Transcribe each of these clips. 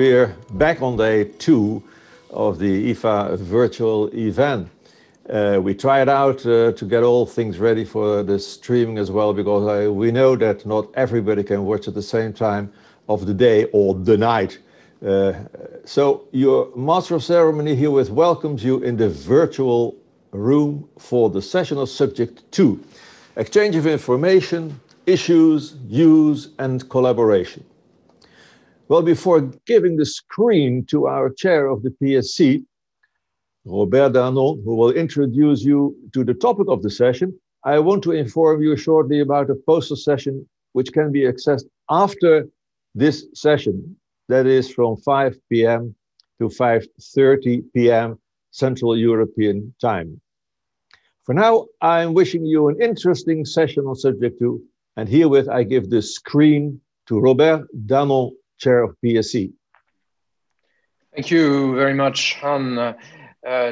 We're back on day 2 of the IFA virtual event. We tried out to get all things ready for the streaming as well, because we know that not everybody can watch at the same time of the day or the night. So your Master of Ceremony herewith welcomes you in the virtual room for the session of Subject 2, Exchange of Information, Issues, Use and Collaboration. Well, before giving the screen to our chair of the PSC, Robert Danon, who will introduce you to the topic of the session, I want to inform you shortly about a poster session which can be accessed after this session. That is from 5 p.m. to 5:30 p.m. Central European Time. For now, I'm wishing you an interesting session on Subject 2, and herewith I give the screen to Robert Danon, Chair of PSC. Thank you very much, Han.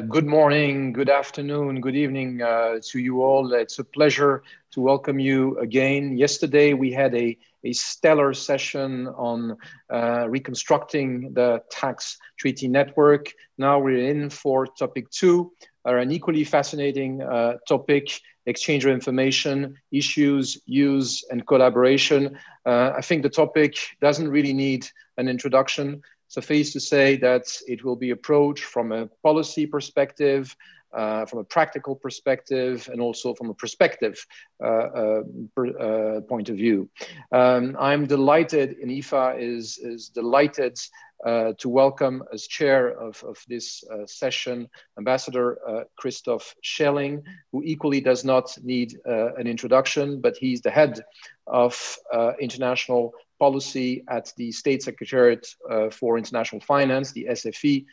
Good morning, good afternoon, good evening to you all. It's a pleasure to welcome you again. Yesterday we had a stellar session on reconstructing the tax treaty network. Now we're in for topic 2, an equally fascinating topic: exchange of information, issues, use, and collaboration. I think the topic doesn't really need an introduction. Suffice to say that it will be approached from a policy perspective, from a practical perspective, and also from a perspective point of view. I'm delighted, and IFA is delighted to welcome as chair of this session, Ambassador Christoph Schelling, who equally does not need an introduction, but he's the head of international policy at the State Secretariat for International Finance, the SFI,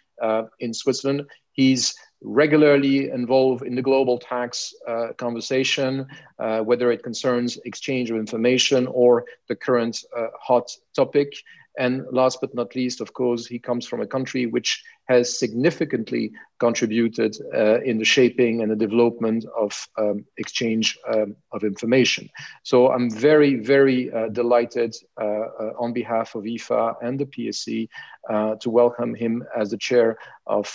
in Switzerland. He's regularly involved in the global tax conversation, whether it concerns exchange of information or the current hot topic. And last but not least, of course, he comes from a country which has significantly contributed in the shaping and the development of exchange of information. So I'm very, very delighted on behalf of IFA and the PSC to welcome him as the chair of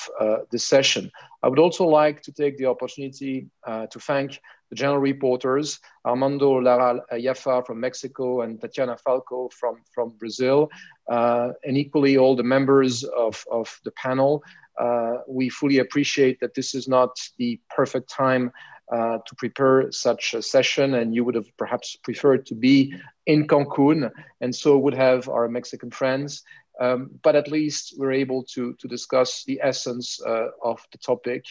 this session. I would also like to take the opportunity to thank the general reporters, Armando Lara Yafa from Mexico and Tatiana Falco from Brazil, and equally all the members of the panel. We fully appreciate that this is not the perfect time to prepare such a session, and you would have perhaps preferred to be in Cancun, and so would have our Mexican friends. But at least we're able to discuss the essence of the topic.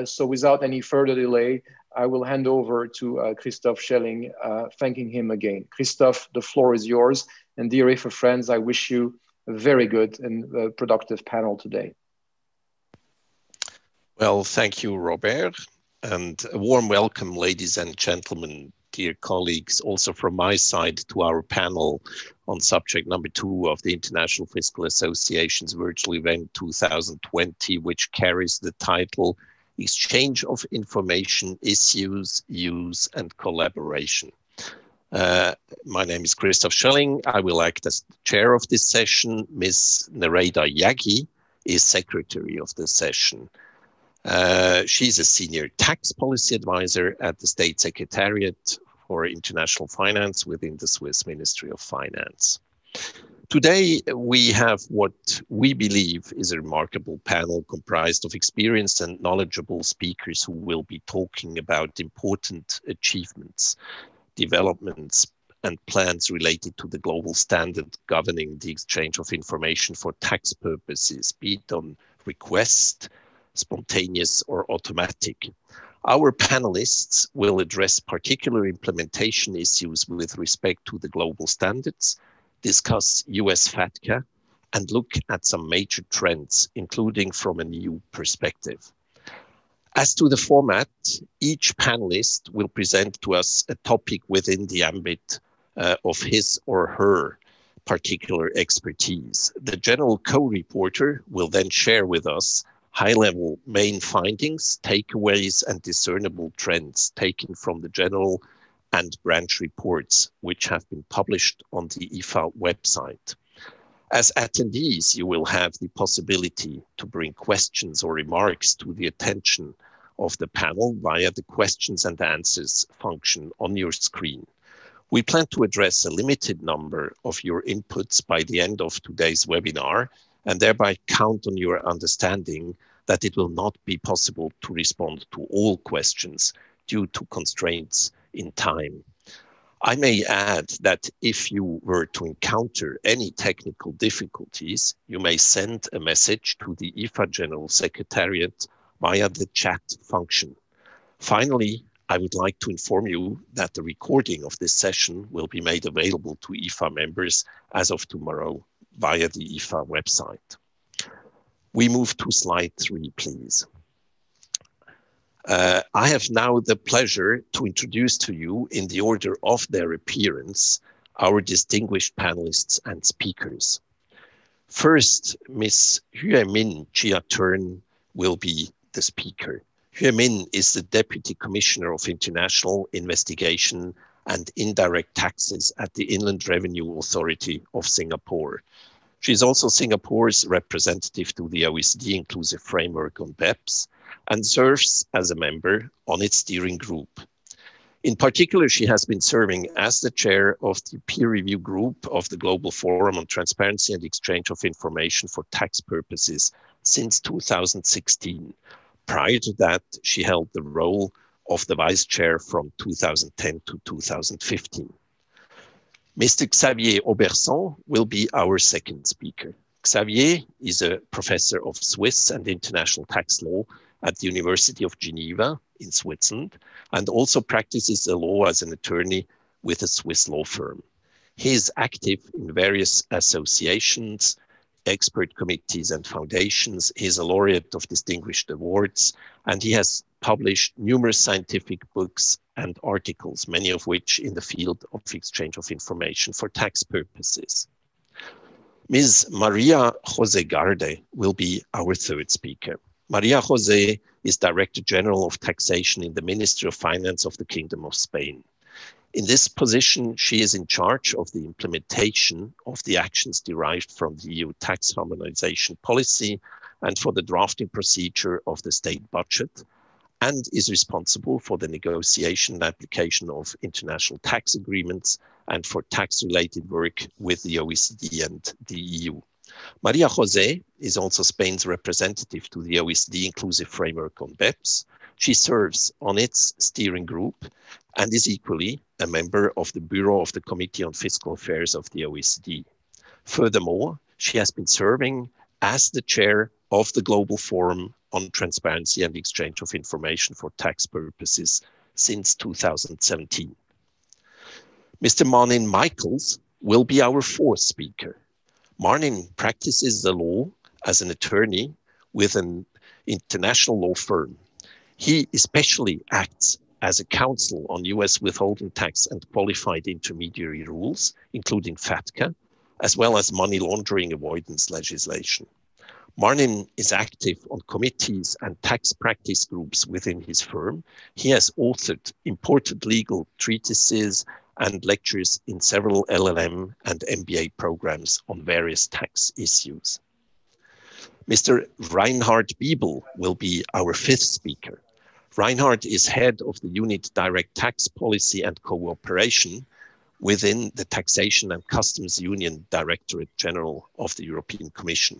So without any further delay, I will hand over to Christoph Schelling, thanking him again. Christoph, the floor is yours. And dear IFA friends, I wish you a very good and productive panel today. Well, thank you, Robert. And a warm welcome, ladies and gentlemen, dear colleagues, also from my side to our panel on subject number 2 of the International Fiscal Association's virtual event 2020, which carries the title Exchange of Information, Issues, Use and Collaboration. My name is Christoph Schelling. I will act as the chair of this session. Ms. Nereida Yagi is secretary of the session. She's a senior tax policy advisor at the State Secretariat for International Finance within the Swiss Ministry of Finance. Today, we have what we believe is a remarkable panel comprised of experienced and knowledgeable speakers who will be talking about important achievements, developments, and plans related to the global standard governing the exchange of information for tax purposes, be it on request, spontaneous, or automatic. Our panelists will address particular implementation issues with respect to the global standards, discuss US FATCA, and look at some major trends, including from an EU perspective. As to the format, each panelist will present to us a topic within the ambit of his or her particular expertise. The general co-reporter will then share with us high-level main findings, takeaways, and discernible trends taken from the general and branch reports, which have been published on the IFA website. As attendees, you will have the possibility to bring questions or remarks to the attention of the panel via the questions and answers function on your screen. We plan to address a limited number of your inputs by the end of today's webinar, and thereby count on your understanding that it will not be possible to respond to all questions due to constraints in time. I may add that if you were to encounter any technical difficulties, you may send a message to the IFA General Secretariat via the chat function. Finally, I would like to inform you that the recording of this session will be made available to IFA members as of tomorrow via the IFA website. We move to slide 3, please. I have now the pleasure to introduce to you, in the order of their appearance, our distinguished panelists and speakers. First, Ms. Hue Min Chia-Turn will be the speaker. Hue Min is the Deputy Commissioner of International Investigation and Indirect Taxes at the Inland Revenue Authority of Singapore. She is also Singapore's representative to the OECD Inclusive Framework on BEPS and serves as a member on its steering group. In particular, she has been serving as the chair of the peer review group of the Global Forum on Transparency and Exchange of Information for Tax Purposes since 2016. Prior to that, she held the role of the vice chair from 2010 to 2015. Mr. Xavier Auberson will be our second speaker. Xavier is a professor of Swiss and international tax law at the University of Geneva in Switzerland, and also practices the law as an attorney with a Swiss law firm. He is active in various associations, expert committees and foundations. He is a laureate of distinguished awards, and he has published numerous scientific books and articles, many of which in the field of exchange of information for tax purposes. Ms. Maria Jose Garde will be our third speaker. Maria Jose is Director General of Taxation in the Ministry of Finance of the Kingdom of Spain. In this position, she is in charge of the implementation of the actions derived from the EU tax harmonization policy and for the drafting procedure of the state budget, and is responsible for the negotiation and application of international tax agreements and for tax-related work with the OECD and the EU. Maria Jose is also Spain's representative to the OECD Inclusive Framework on BEPS. She serves on its steering group and is equally a member of the Bureau of the Committee on Fiscal Affairs of the OECD. Furthermore, she has been serving as the chair of the Global Forum on Transparency and Exchange of Information for Tax Purposes since 2017. Mr. Marnin Michaels will be our fourth speaker. Marnin practices the law as an attorney with an international law firm. He especially acts as a counsel on US withholding tax and qualified intermediary rules, including FATCA, as well as money laundering avoidance legislation. Marnin is active on committees and tax practice groups within his firm. He has authored important legal treatises and lectures in several LLM and MBA programs on various tax issues. Mr. Reinhard Biebel will be our fifth speaker. Reinhard is head of the unit Direct Tax Policy and Cooperation within the Taxation and Customs Union Directorate General of the European Commission.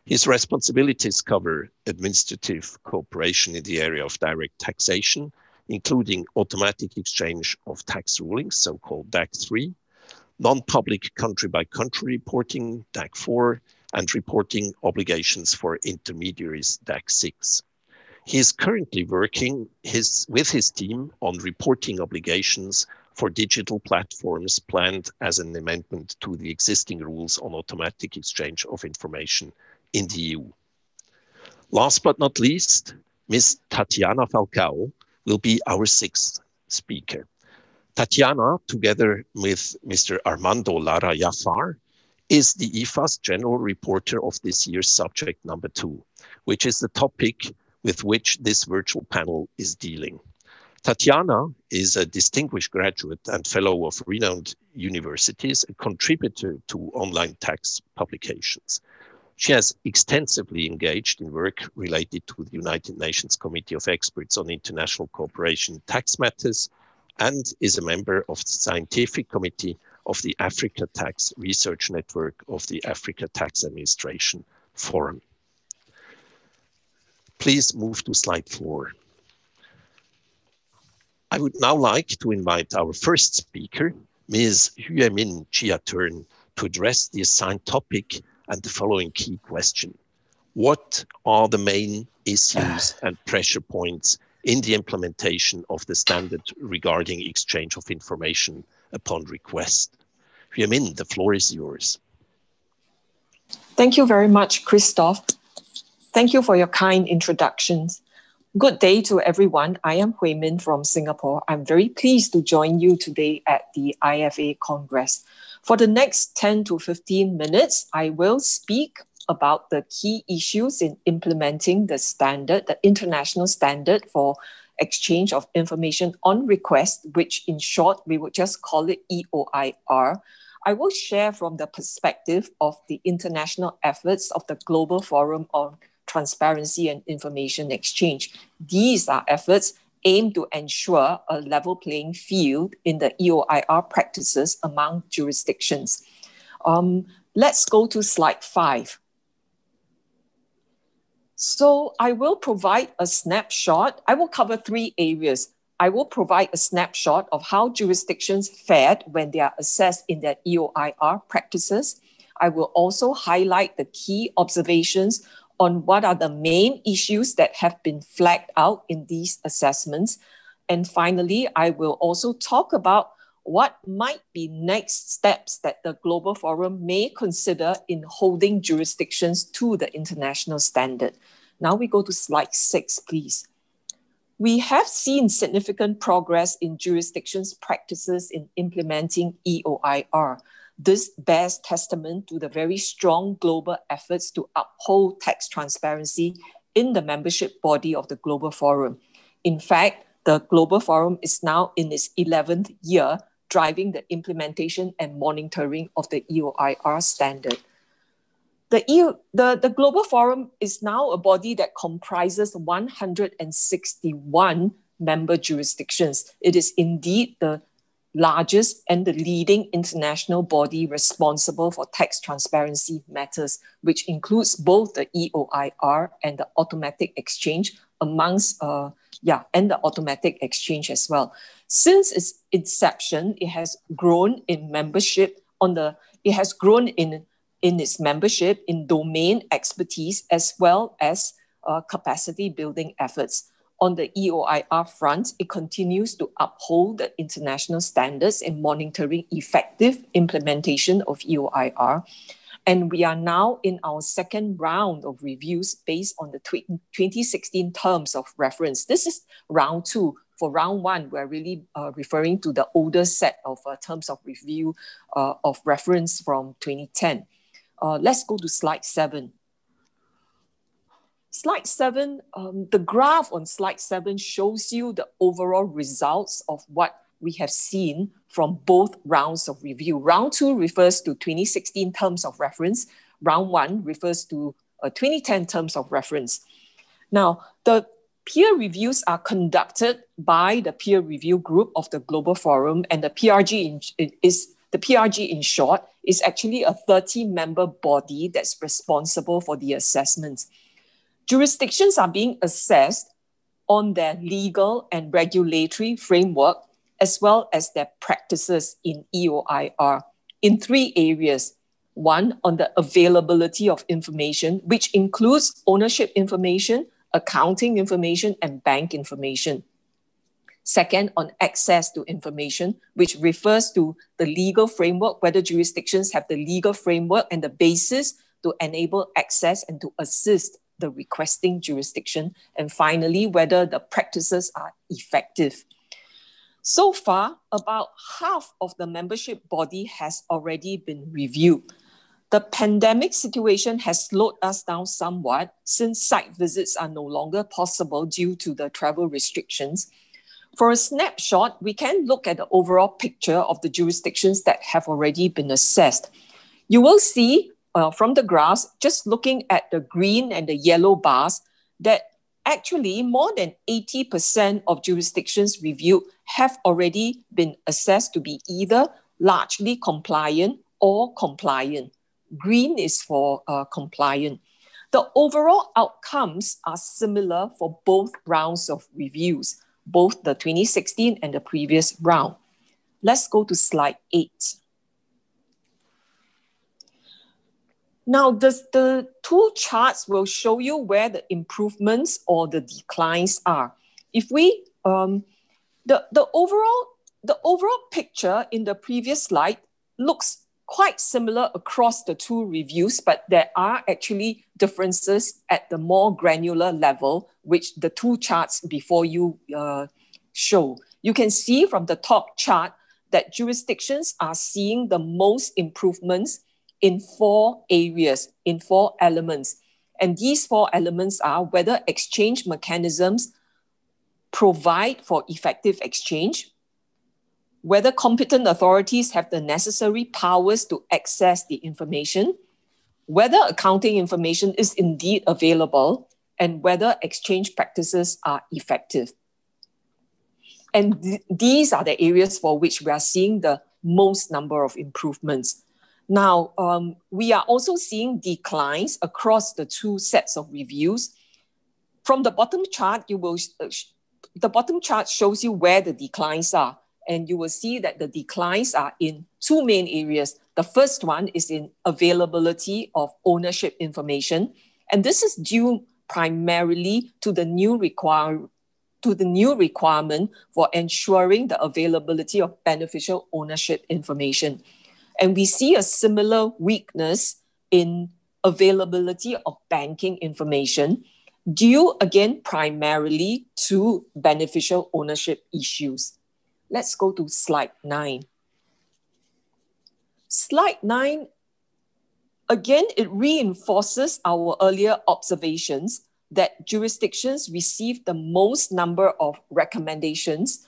His responsibilities cover administrative cooperation in the area of direct taxation, including automatic exchange of tax rulings, so-called DAC3, non-public country-by-country reporting, DAC4, and reporting obligations for intermediaries, DAC6. He is currently working with his team on reporting obligations for digital platforms planned as an amendment to the existing rules on automatic exchange of information in the EU. Last but not least, Ms. Tatiana Falcao will be our sixth speaker. Tatiana, together with Mr. Armando Lara Jafar, is the IFA's general reporter of this year's subject number 2, which is the topic with which this virtual panel is dealing. Tatiana is a distinguished graduate and fellow of renowned universities, a contributor to online tax publications. She has extensively engaged in work related to the United Nations Committee of Experts on International Cooperation in Tax Matters and is a member of the Scientific Committee of the Africa Tax Research Network of the Africa Tax Administration Forum. Please move to slide 4. I would now like to invite our first speaker, Ms. Hue Min Chia-Turn, to address the assigned topic and the following key question. What are the main issues and pressure points in the implementation of the standard regarding exchange of information upon request? Hue Min, the floor is yours. Thank you very much, Christoph. Thank you for your kind introductions. Good day to everyone. I am Hui Min from Singapore. I'm very pleased to join you today at the IFA Congress. For the next 10 to 15 minutes, I will speak about the key issues in implementing the standard, the international standard for exchange of information on request, which in short, we would just call it EOIR. I will share from the perspective of the international efforts of the Global Forum on Transparency and Information Exchange. These are efforts aimed to ensure a level playing field in the EOIR practices among jurisdictions. Let's go to slide 5. So I will provide a snapshot. I will cover 3 areas. I will provide a snapshot of how jurisdictions fared when they are assessed in their EOIR practices. I will also highlight the key observations on what are the main issues that have been flagged out in these assessments. And finally, I will also talk about what might be next steps that the Global Forum may consider in holding jurisdictions to the international standard. Now we go to slide 6, please. We have seen significant progress in jurisdictions' practices in implementing EOIR. This bears testament to the very strong global efforts to uphold tax transparency in the membership body of the Global Forum. In fact, the Global Forum is now in its 11th year, driving the implementation and monitoring of the EOIR standard. The Global Forum is now a body that comprises 161 member jurisdictions. It is indeed the largest and the leading international body responsible for tax transparency matters, which includes both the EOIR and the automatic exchange and the automatic exchange as well. Since its inception, it has grown in membership in its membership in domain expertise as well as capacity building efforts. On the EOIR front, it continues to uphold the international standards in monitoring effective implementation of EOIR. And we are now in our second round of reviews based on the 2016 terms of reference. This is round 2. For round 1, we're really referring to the older set of terms of review of reference from 2010. Let's go to slide 7. Slide 7, the graph on slide 7 shows you the overall results of what we have seen from both rounds of review. Round 2 refers to 2016 terms of reference. Round 1 refers to 2010 terms of reference. Now, the peer reviews are conducted by the peer review group of the Global Forum, and the PRG in short is actually a 30-member body that's responsible for the assessments. Jurisdictions are being assessed on their legal and regulatory framework as well as their practices in EOIR in 3 areas. 1, on the availability of information, which includes ownership information, accounting information, and bank information. 2nd, on access to information, which refers to the legal framework, whether jurisdictions have the legal framework and the basis to enable access and to assist the requesting jurisdiction. And finally, whether the practices are effective. So far, about half of the membership body has already been reviewed. The pandemic situation has slowed us down somewhat since site visits are no longer possible due to the travel restrictions. For a snapshot, we can look at the overall picture of the jurisdictions that have already been assessed. You will see from the graphs, just looking at the green and the yellow bars, that actually more than 80% of jurisdictions reviewed have already been assessed to be either largely compliant or compliant. Green is for compliant. The overall outcomes are similar for both rounds of reviews, both the 2016 and the previous round. Let's go to slide 8. Now, the two charts will show you where the improvements or the declines are. If we, the overall picture in the previous slide looks quite similar across the two reviews, but there are actually differences at the more granular level, which the two charts before you show. You can see from the top chart that jurisdictions are seeing the most improvements in 4 areas, in 4 elements. And these 4 elements are whether exchange mechanisms provide for effective exchange, whether competent authorities have the necessary powers to access the information, whether accounting information is indeed available, and whether exchange practices are effective. And these are the areas for which we are seeing the most number of improvements. Now, we are also seeing declines across the 2 sets of reviews. From the bottom chart, the bottom chart shows you where the declines are. And you will see that the declines are in 2 main areas. The first one is in availability of ownership information. And this is due primarily to the new requirement for ensuring the availability of beneficial ownership information. And we see a similar weakness in availability of banking information, due again primarily to beneficial ownership issues. Let's go to slide 9. Slide 9, again, it reinforces our earlier observations that jurisdictions receive the most number of recommendations,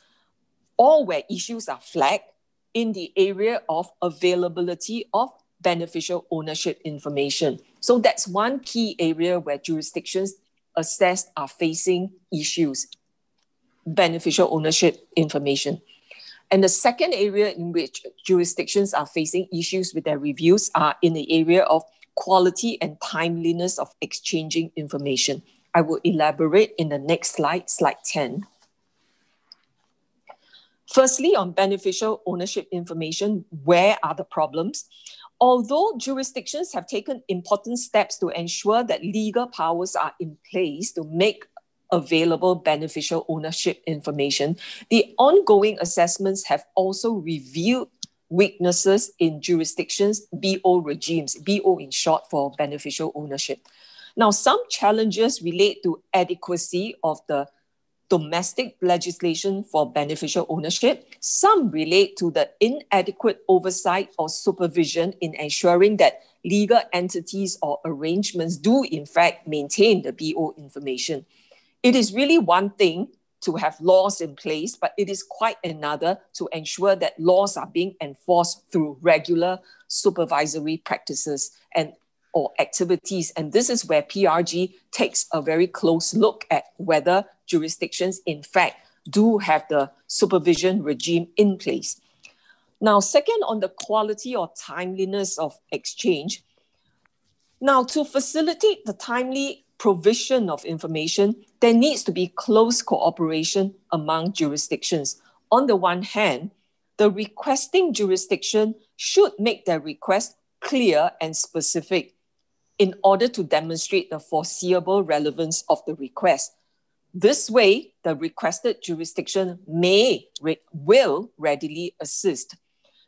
or where issues are flagged, in the area of availability of beneficial ownership information. So that's one key area where jurisdictions assessed are facing issues, beneficial ownership information. And the second area in which jurisdictions are facing issues with their reviews are in the area of quality and timeliness of exchanging information. I will elaborate in the next slide, slide 10. Firstly, on beneficial ownership information, where are the problems? Although jurisdictions have taken important steps to ensure that legal powers are in place to make available beneficial ownership information, the ongoing assessments have also revealed weaknesses in jurisdictions' BO regimes, BO in short for beneficial ownership. Now, some challenges relate to adequacy of the domestic legislation for beneficial ownership. Some relate to the inadequate oversight or supervision in ensuring that legal entities or arrangements do in fact maintain the BO information. It is really one thing to have laws in place, but it is quite another to ensure that laws are being enforced through regular supervisory practices or activities. And this is where PRG takes a very close look at whether jurisdictions in fact do have the supervision regime in place. Now, second, on the quality or timeliness of exchange. Now, to facilitate the timely provision of information, there needs to be close cooperation among jurisdictions. On the one hand, the requesting jurisdiction should make their request clear and specific in order to demonstrate the foreseeable relevance of the request. This way, the requested jurisdiction will readily assist.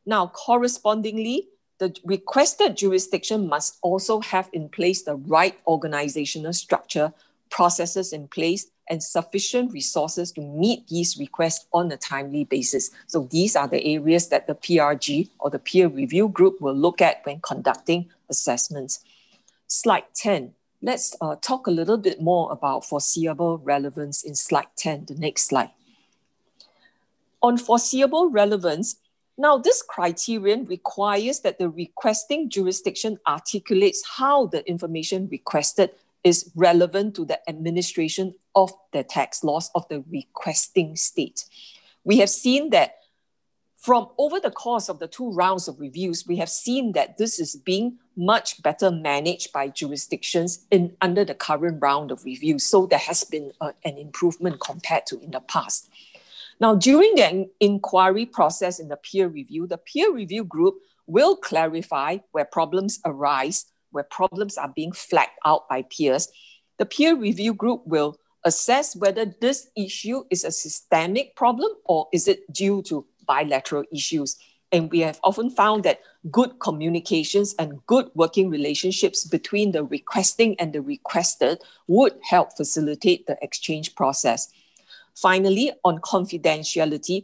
Now, correspondingly, the requested jurisdiction must also have in place the right organizational structure, processes in place, and sufficient resources to meet these requests on a timely basis. So these are the areas that the PRG or the peer review group will look at when conducting assessments. Slide 10. Let's talk a little bit more about foreseeable relevance in slide 10, the next slide. On foreseeable relevance, now this criterion requires that the requesting jurisdiction articulates how the information requested is relevant to the administration of the tax laws of the requesting state. We have seen that from over the course of the 2 rounds of reviews, we have seen that this is being much better managed by jurisdictions under the current round of review. So there has been an improvement compared to in the past. Now, during the inquiry process in the peer review group will clarify where problems arise, where problems are being flagged out by peers. The peer review group will assess whether this issue is a systemic problem or is it due to bilateral issues. And we have often found that good communications and good working relationships between the requesting and the requested would help facilitate the exchange process. Finally, on confidentiality,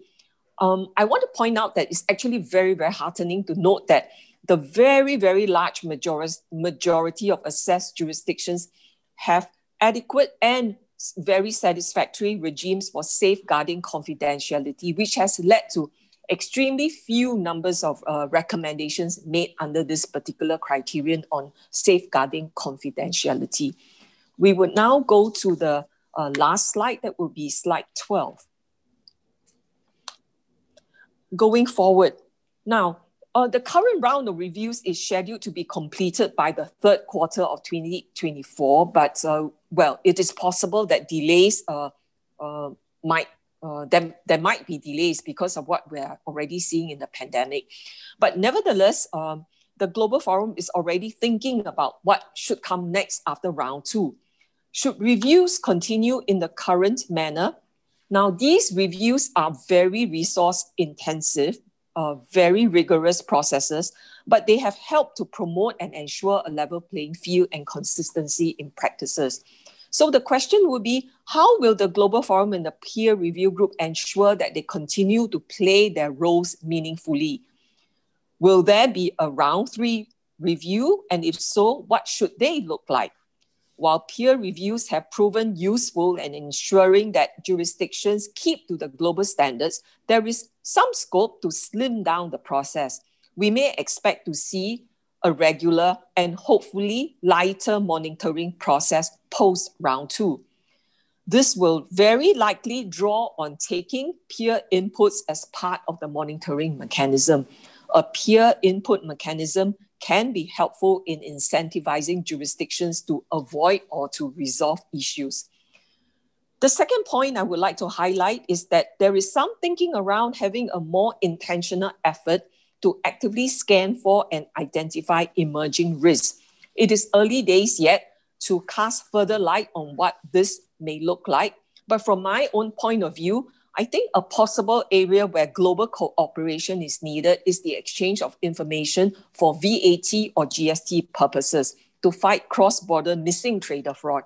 I want to point out that it's actually very, very heartening to note that the very, very large majority of assessed jurisdictions have adequate and very satisfactory regimes for safeguarding confidentiality, which has led to extremely few numbers of recommendations made under this particular criterion on safeguarding confidentiality. We would now go to the last slide, that will be slide 12. Going forward, now, the current round of reviews is scheduled to be completed by the 3rd quarter of 2024, but well, it is possible that delays there might be delays because of what we're already seeing in the pandemic. But nevertheless, the Global Forum is already thinking about what should come next after round 2. Should reviews continue in the current manner? Now, these reviews are very resource intensive, very rigorous processes, but they have helped to promote and ensure a level playing field and consistency in practices. So the question would be, how will the Global Forum and the peer review group ensure that they continue to play their roles meaningfully? Will there be a round 3 review? And if so, what should they look like? While peer reviews have proven useful in ensuring that jurisdictions keep to the global standards, there is some scope to slim down the process. We may expect to see a regular and hopefully lighter monitoring process post round 2. This will very likely draw on taking peer inputs as part of the monitoring mechanism. A peer input mechanism can be helpful in incentivizing jurisdictions to avoid or to resolve issues. The second point I would like to highlight is that there is some thinking around having a more intentional effort to actively scan for and identify emerging risks. It is early days yet to cast further light on what this may look like, but from my own point of view, I think a possible area where global cooperation is needed is the exchange of information for VAT or GST purposes to fight cross-border missing trader fraud.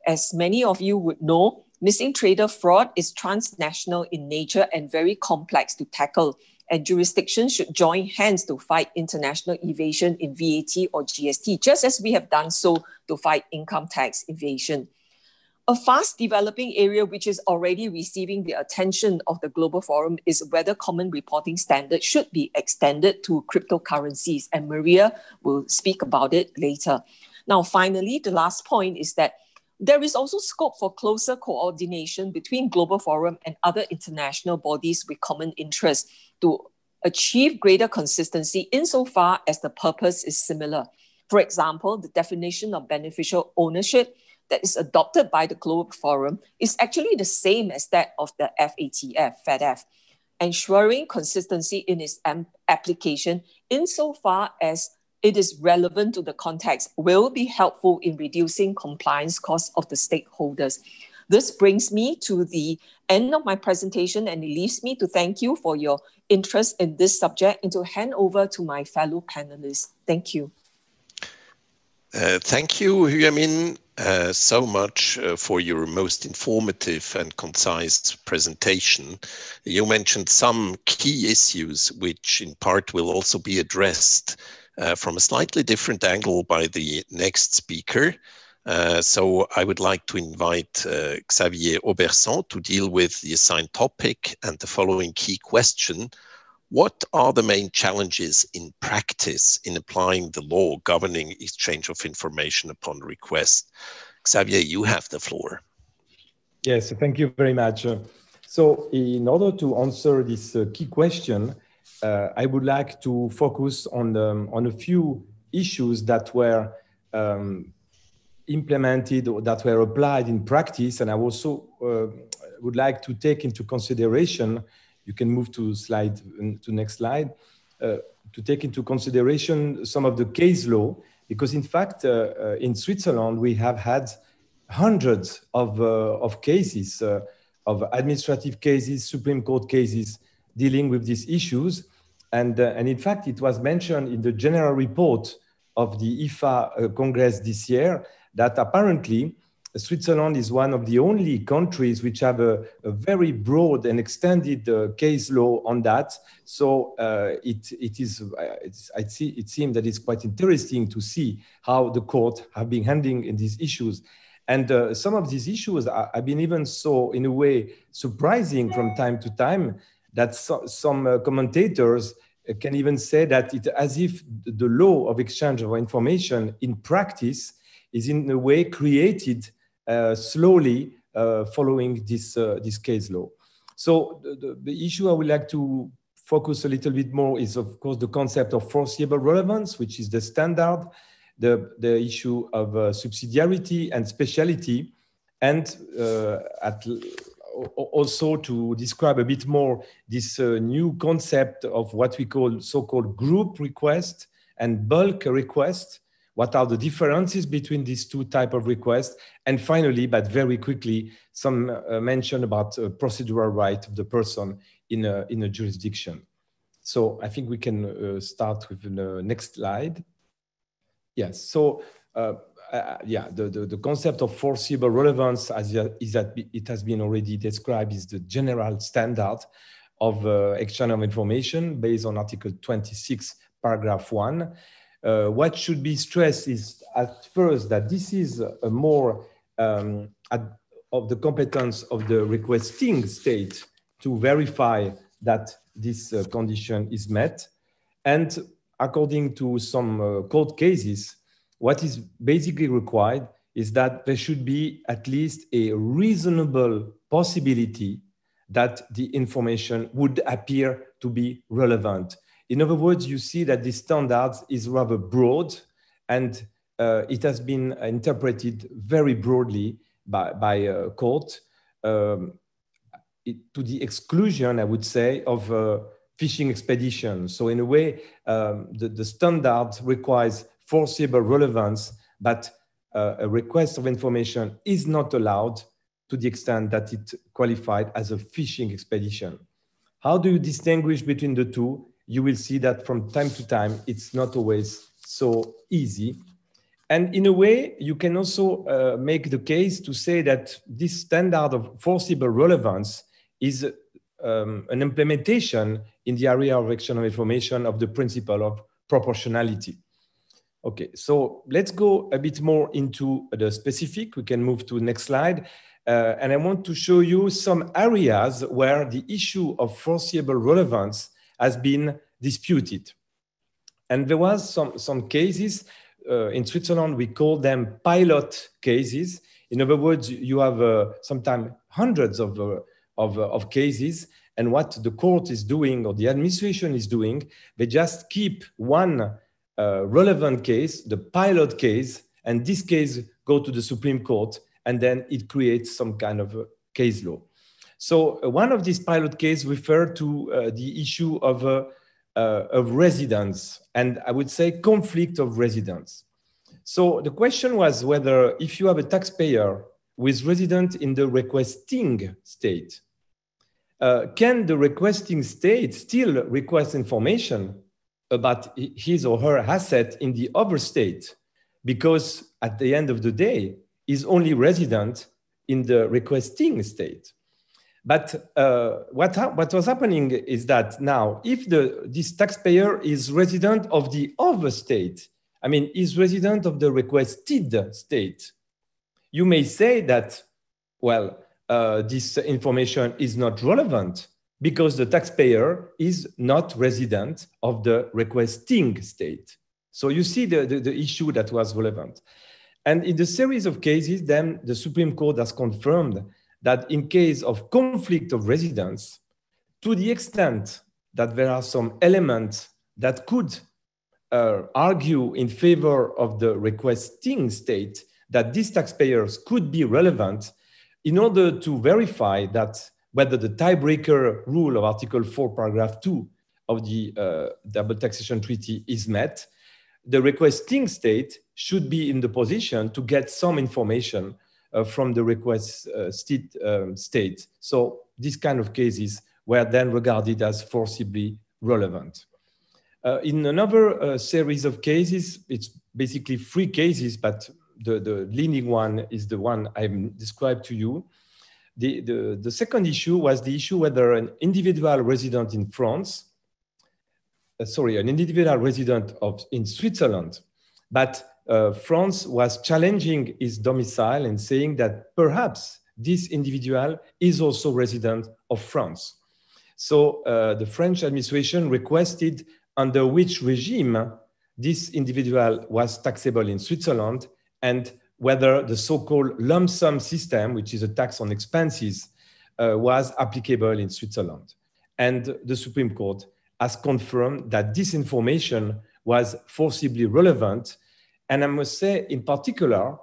As many of you would know, missing trader fraud is transnational in nature and very complex to tackle, and jurisdictions should join hands to fight international evasion in VAT or GST, just as we have done so to fight income tax evasion. A fast developing area which is already receiving the attention of the Global Forum is whether common reporting standards should be extended to cryptocurrencies, and Maria will speak about it later. Now, finally, the last point is that there is also scope for closer coordination between Global Forum and other international bodies with common interests to achieve greater consistency insofar as the purpose is similar. For example, the definition of beneficial ownership that is adopted by the Global Forum is actually the same as that of the FATF. Ensuring consistency in its application insofar as it is relevant to the context will be helpful in reducing compliance costs of the stakeholders. This brings me to the end of my presentation, and it leaves me to thank you for your interest in this subject and to hand over to my fellow panelists. Thank you. Thank you, Hua Min, so much for your most informative and concise presentation. You mentioned some key issues which in part will also be addressed from a slightly different angle by the next speaker. So I would like to invite Xavier Auberson to deal with the assigned topic and the following key question. What are the main challenges in practice in applying the law governing exchange of information upon request? Xavier, you have the floor. Yes, thank you very much. So in order to answer this key question, I would like to focus on a few issues that were implemented or that were applied in practice. And I also would like to take into consideration, you can move to next slide, to take into consideration some of the case law, because in fact, in Switzerland, we have had hundreds of cases, of administrative cases, Supreme Court cases dealing with these issues. And in fact, it was mentioned in the general report of the IFA Congress this year that apparently Switzerland is one of the only countries which have a very broad and extended case law on that. So it seems that it's quite interesting to see how the court have been handling in these issues. And some of these issues have been even so, in a way, surprising from time to time that some commentators can even say that it's as if the law of exchange of information in practice is in a way created slowly following this case law. So the issue I would like to focus a little bit more is, of course, the concept of foreseeable relevance, which is the standard, the issue of subsidiarity and speciality, and also to describe a bit more this new concept of what we call so-called group request and bulk request. What are the differences between these two types of requests? And finally, but very quickly, some mention about procedural right of the person in a jurisdiction. So I think we can start with the next slide. Yes, so the concept of foreseeable relevance, it has been already described, is the general standard of exchange of information based on Article 26, paragraph 1. What should be stressed is at first that this is a more of the competence of the requesting state to verify that this condition is met. And according to some court cases, what is basically required is that there should be at least a reasonable possibility that the information would appear to be relevant. In other words, you see that this standard is rather broad, and it has been interpreted very broadly by a court to the exclusion, I would say, of fishing expeditions. So in a way, the standard requires foreseeable relevance, but a request of information is not allowed to the extent that it qualified as a fishing expedition. How do you distinguish between the two? You will see that from time to time, it's not always so easy. And in a way, you can also make the case to say that this standard of foreseeable relevance is an implementation in the area of exchange of information of the principle of proportionality. Okay, so let's go a bit more into the specific. We can move to the next slide. And I want to show you some areas where the issue of foreseeable relevance has been disputed. And there was some cases in Switzerland, we call them pilot cases. In other words, you have sometimes hundreds of cases, and what the court is doing or the administration is doing, they just keep one relevant case, the pilot case, and this case go to the Supreme Court, and then it creates some kind of a case law. So one of these pilot cases referred to the issue of residence, and I would say conflict of residence. So the question was whether if you have a taxpayer who is resident in the requesting state, can the requesting state still request information about his or her asset in the other state? Because at the end of the day, is only resident in the requesting state. But what was happening is that now, if this taxpayer is resident of the other state, I mean, is resident of the requested state, you may say that, well, this information is not relevant because the taxpayer is not resident of the requesting state. So you see the issue that was relevant. And in the series of cases, then the Supreme Court has confirmed that in case of conflict of residence, to the extent that there are some elements that could argue in favor of the requesting state, that these taxpayers could be relevant in order to verify that whether the tiebreaker rule of Article 4, paragraph 2 of the Double Taxation Treaty is met, the requesting state should be in the position to get some information from the request state. So these kind of cases were then regarded as forcibly relevant. In another series of cases, it's basically 3 cases, but the leading one is the one I've described to you. The second issue was the issue whether an individual resident in France, an individual resident in Switzerland, but France was challenging his domicile and saying that perhaps this individual is also resident of France. So the French administration requested under which regime this individual was taxable in Switzerland and whether the so-called lump sum system, which is a tax on expenses, was applicable in Switzerland. And the Supreme Court has confirmed that this information was forcibly relevant. And I must say, in particular,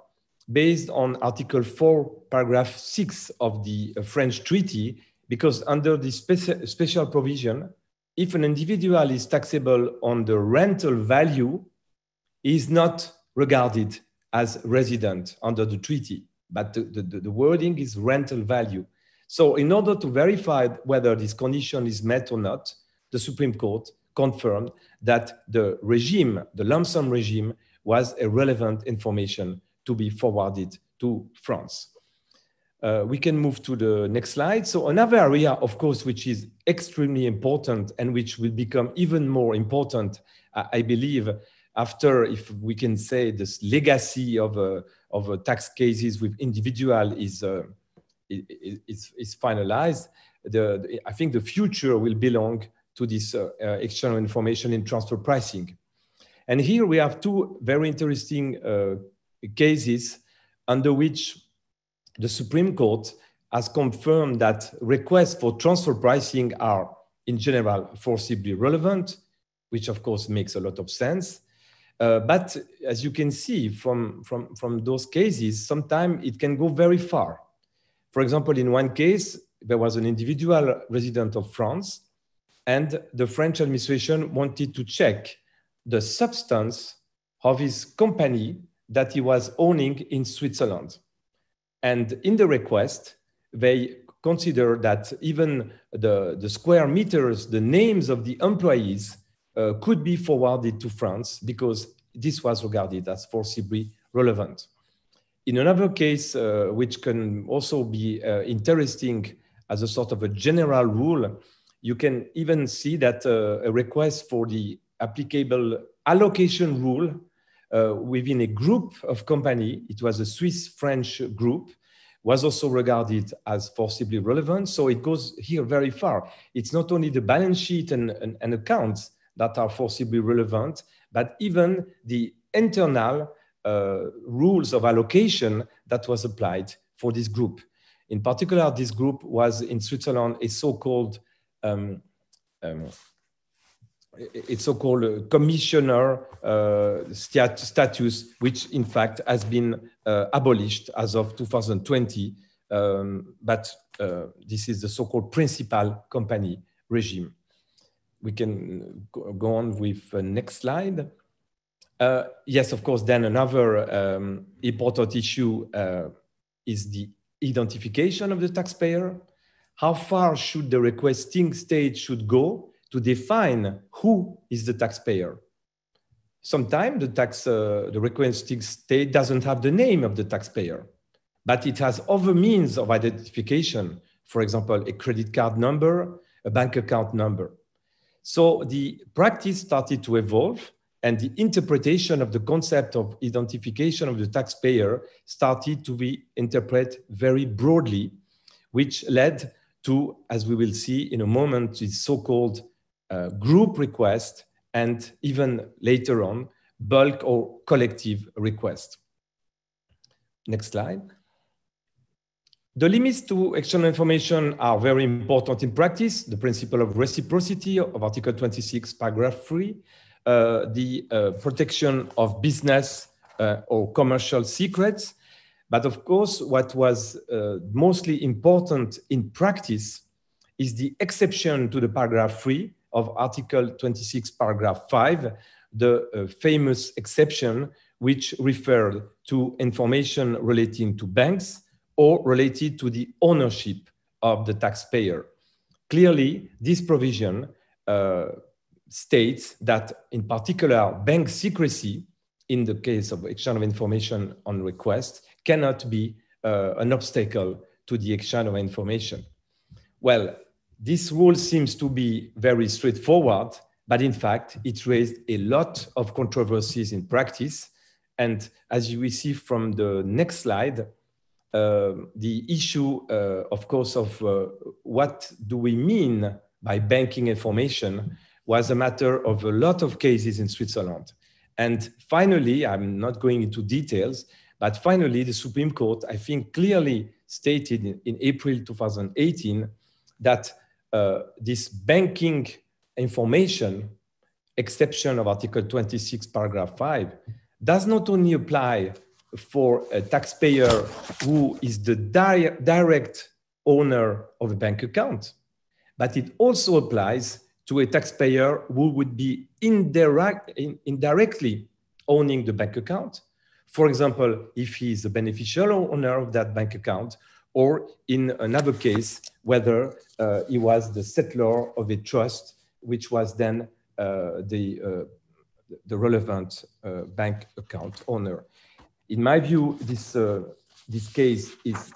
based on Article 4, paragraph 6 of the French treaty, because under the special provision, if an individual is taxable on the rental value, he is not regarded as resident under the treaty, but the wording is rental value. So in order to verify whether this condition is met or not, the Supreme Court confirmed that the regime, the lump sum regime, was a relevant information to be forwarded to France. We can move to the next slide. So another area, of course, which is extremely important and which will become even more important, I believe, after, if we can say, this legacy of tax cases with individual is finalized. I think the future will belong to this external information in transfer pricing. And here we have 2 very interesting cases under which the Supreme Court has confirmed that requests for transfer pricing are, in general, forcibly relevant, which of course makes a lot of sense. But as you can see from those cases, sometimes it can go very far. For example, in one case, there was an individual resident of France, and the French administration wanted to check the substance of his company that he was owning in Switzerland. And in the request, they consider that even the square meters, the names of the employees could be forwarded to France because this was regarded as forcibly relevant. In another case, which can also be interesting as a sort of a general rule, you can even see that a request for the applicable allocation rule within a group of company, it was a Swiss-French group, was also regarded as forcibly relevant. So it goes here very far. It's not only the balance sheet and accounts that are forcibly relevant, but even the internal rules of allocation that was applied for this group. In particular, this group was in Switzerland a so-called commissioner status, which in fact has been abolished as of 2020. But this is the so-called principal company regime. We can go on with the next slide. Yes, of course, then another important issue is the identification of the taxpayer. How far should the requesting state should go to define who is the taxpayer? Sometimes the requesting state doesn't have the name of the taxpayer, but it has other means of identification. For example, a credit card number, a bank account number. So the practice started to evolve, and the interpretation of the concept of identification of the taxpayer started to be interpreted very broadly, which led to, as we will see in a moment, this so-called group request, and even later on, bulk or collective request. Next slide. The limits to external information are very important in practice. The principle of reciprocity of Article 26, paragraph 3, the protection of business or commercial secrets. But of course, what was mostly important in practice is the exception to the paragraph 3 of Article 26, paragraph 5, the famous exception which referred to information relating to banks or related to the ownership of the taxpayer. Clearly, this provision states that, in particular, bank secrecy, in the case of exchange of information on request, cannot be an obstacle to the exchange of information. Well, this rule seems to be very straightforward, but in fact, it raised a lot of controversies in practice. And as you will see from the next slide, the issue, of course, of what do we mean by banking information was a matter of a lot of cases in Switzerland. And finally, I'm not going into details, but finally, the Supreme Court, I think, clearly stated in April 2018 that this banking information exception of Article 26, paragraph 5, does not only apply for a taxpayer who is the direct owner of a bank account, but it also applies to a taxpayer who would be indirectly owning the bank account. For example, if he is the beneficial owner of that bank account, or in another case, whether he was the settlor of a trust, which was then the relevant bank account owner. In my view, this case is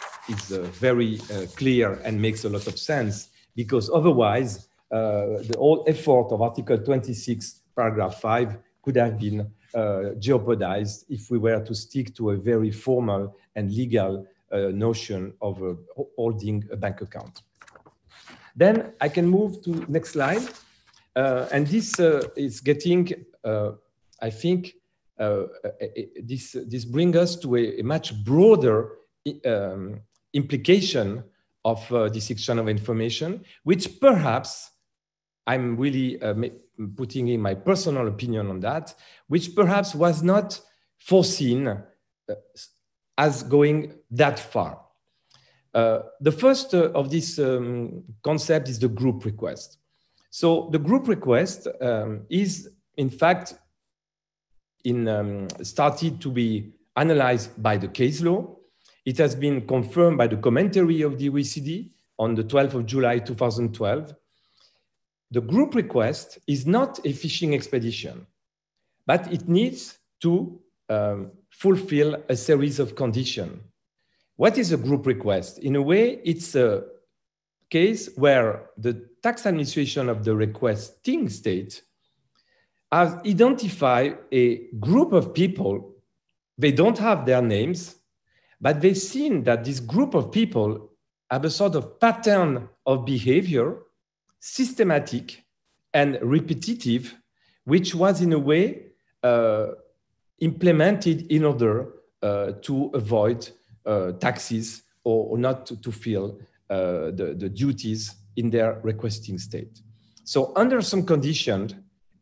very clear and makes a lot of sense, because otherwise the whole effort of Article 26, paragraph 5 could have been jeopardized if we were to stick to a very formal and legal notion of holding a bank account. Then I can move to next slide. And this is getting, I think, this brings us to a much broader implication of this exchange of information, which perhaps, I'm really putting in my personal opinion on that, which perhaps was not foreseen as going that far. The first of this concept is the group request. So the group request is, in fact, started to be analyzed by the case law. It has been confirmed by the commentary of the OECD on the 12th of July, 2012. The group request is not a fishing expedition, but it needs to fulfill a series of conditions. What is a group request? In a way, it's a case where the tax administration of the requesting state has identified a group of people. They don't have their names, but they've seen that this group of people have a sort of pattern of behavior, systematic and repetitive, which was in a way implemented in order to avoid taxes or not to fulfill the duties in their requesting state. So under some conditions,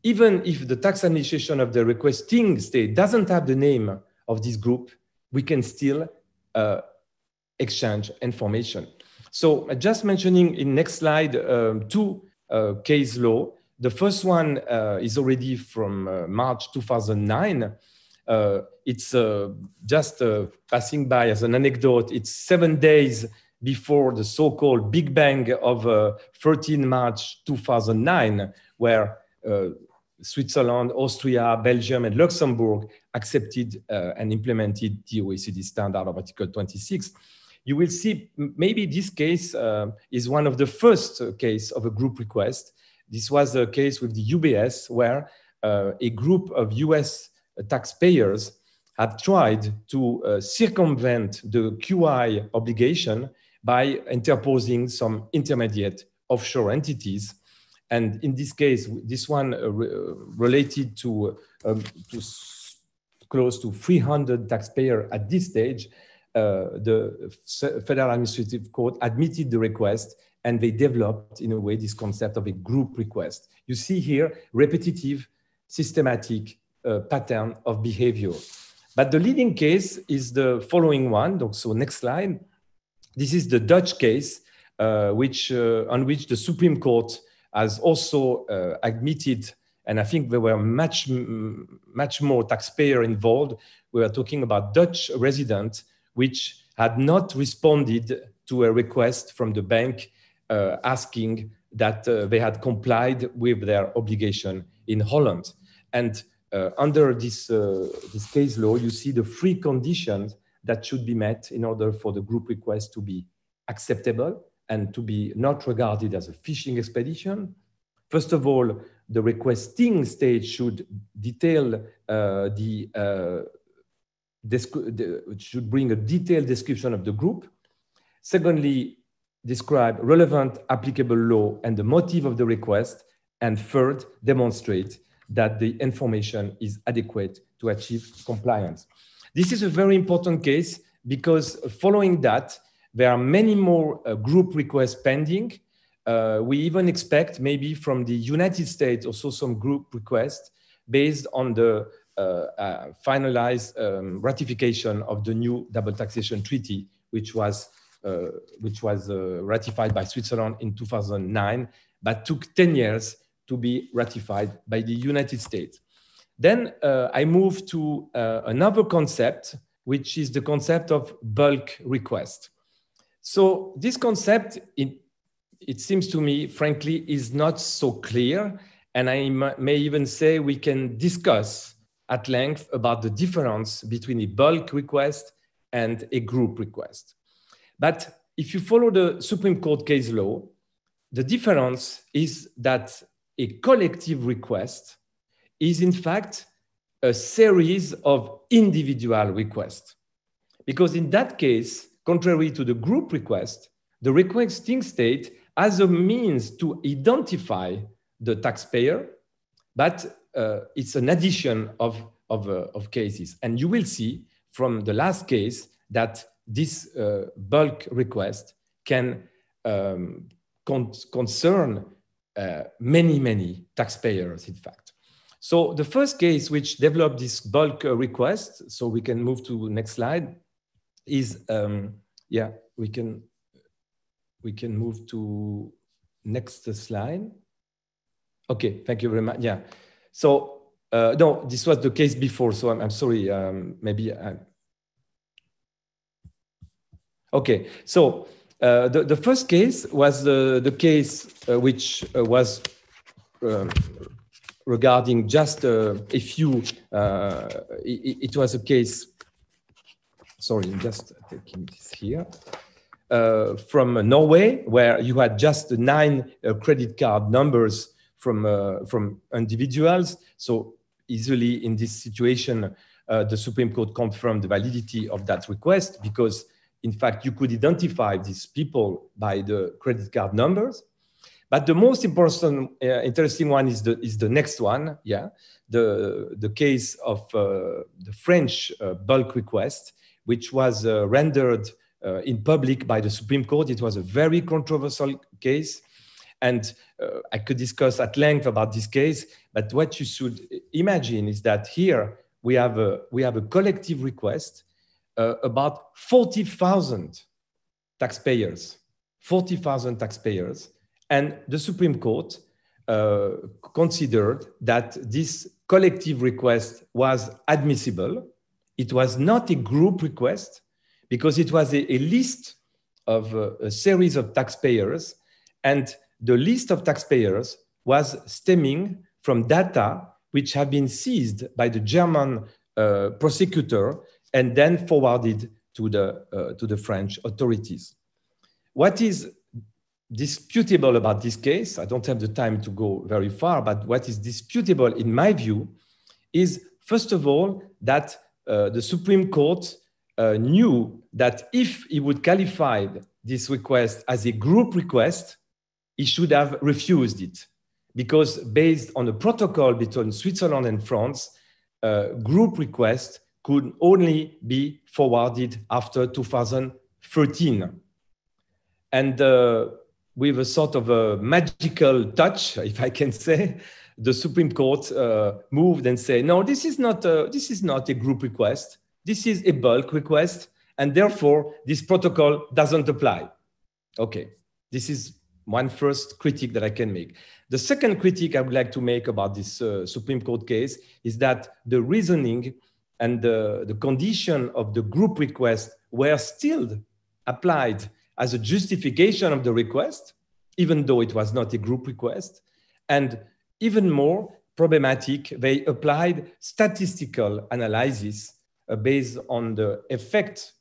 even if the tax administration of the requesting state doesn't have the name of this group, we can still exchange information. So just mentioning in next slide two case law. The first one is already from March 2009. It's just passing by as an anecdote. It's 7 days before the so-called Big Bang of 13 March 2009, where Switzerland, Austria, Belgium, and Luxembourg accepted and implemented the OECD standard of Article 26. You will see maybe this case is one of the first case of a group request. This was a case with the UBS where a group of US taxpayers have tried to circumvent the QI obligation by interposing some intermediate offshore entities. And in this case, this one related to close to 300 taxpayers at this stage. The Federal Administrative Court admitted the request, and they developed, in a way, this concept of a group request. You see here repetitive, systematic pattern of behavior. But the leading case is the following one. So next slide. This is the Dutch case, on which the Supreme Court has also admitted, and I think there were much more taxpayer involved. We were talking about Dutch residents which had not responded to a request from the bank asking that they had complied with their obligation in Holland. And under this case law, you see the three conditions that should be met in order for the group request to be acceptable and to be not regarded as a fishing expedition. First of all, the requesting state should detail should bring a detailed description of the group. Secondly, describe relevant applicable law and the motive of the request. And third, demonstrate that the information is adequate to achieve compliance. This is a very important case because following that, there are many more group requests pending. We even expect maybe from the United States also some group requests based on the finalized ratification of the new double taxation treaty, which was ratified by Switzerland in 2009, but took 10 years to be ratified by the United States. Then I move to another concept, which is the concept of bulk request. So this concept, it seems to me, frankly, is not so clear. And I may even say we can discuss at length about the difference between a bulk request and a group request. But if you follow the Supreme Court case law, the difference is that a collective request is in fact a series of individual requests. Because in that case, contrary to the group request, the requesting state has a means to identify the taxpayer, but it's an addition of cases. And you will see from the last case that this bulk request can concern many taxpayers, in fact. So the first case which developed this bulk request, so we can move to next slide, is, yeah, we can move to next slide. Okay, thank you very much. Yeah, so no, this was the case before, so I'm sorry, maybe okay, so the first case was the case which was regarding just a few, it was a case, sorry, I'm just taking this here, from Norway, where you had just 9 credit card numbers from individuals. So easily in this situation, the Supreme Court confirmed the validity of that request because in fact, you could identify these people by the credit card numbers. But the most important, interesting one is the next one, yeah, the case of the French bulk request, which was rendered in public by the Supreme Court. It was a very controversial case, and I could discuss at length about this case. But what you should imagine is that here we have a collective request about 40,000 taxpayers, 40,000 taxpayers. And the Supreme Court considered that this collective request was admissible. It was not a group request because it was a list of a series of taxpayers. And the list of taxpayers was stemming from data which had been seized by the German prosecutor and then forwarded to the French authorities. What is disputable about this case, I don't have the time to go very far, but what is disputable in my view is, first of all, that the Supreme Court knew that if he would qualify this request as a group request, he should have refused it. Because based on the protocol between Switzerland and France, group requests could only be forwarded after 2013. And with a sort of a magical touch, if I can say, the Supreme Court moved and said, no, this is not a group request. This is a bulk request, and therefore this protocol doesn't apply. Okay, this is one first critique that I can make. The second critique I would like to make about this Supreme Court case is that the reasoning and the condition of the group request were still applied as a justification of the request, even though it was not a group request. And even more problematic, they applied statistical analysis based on the effect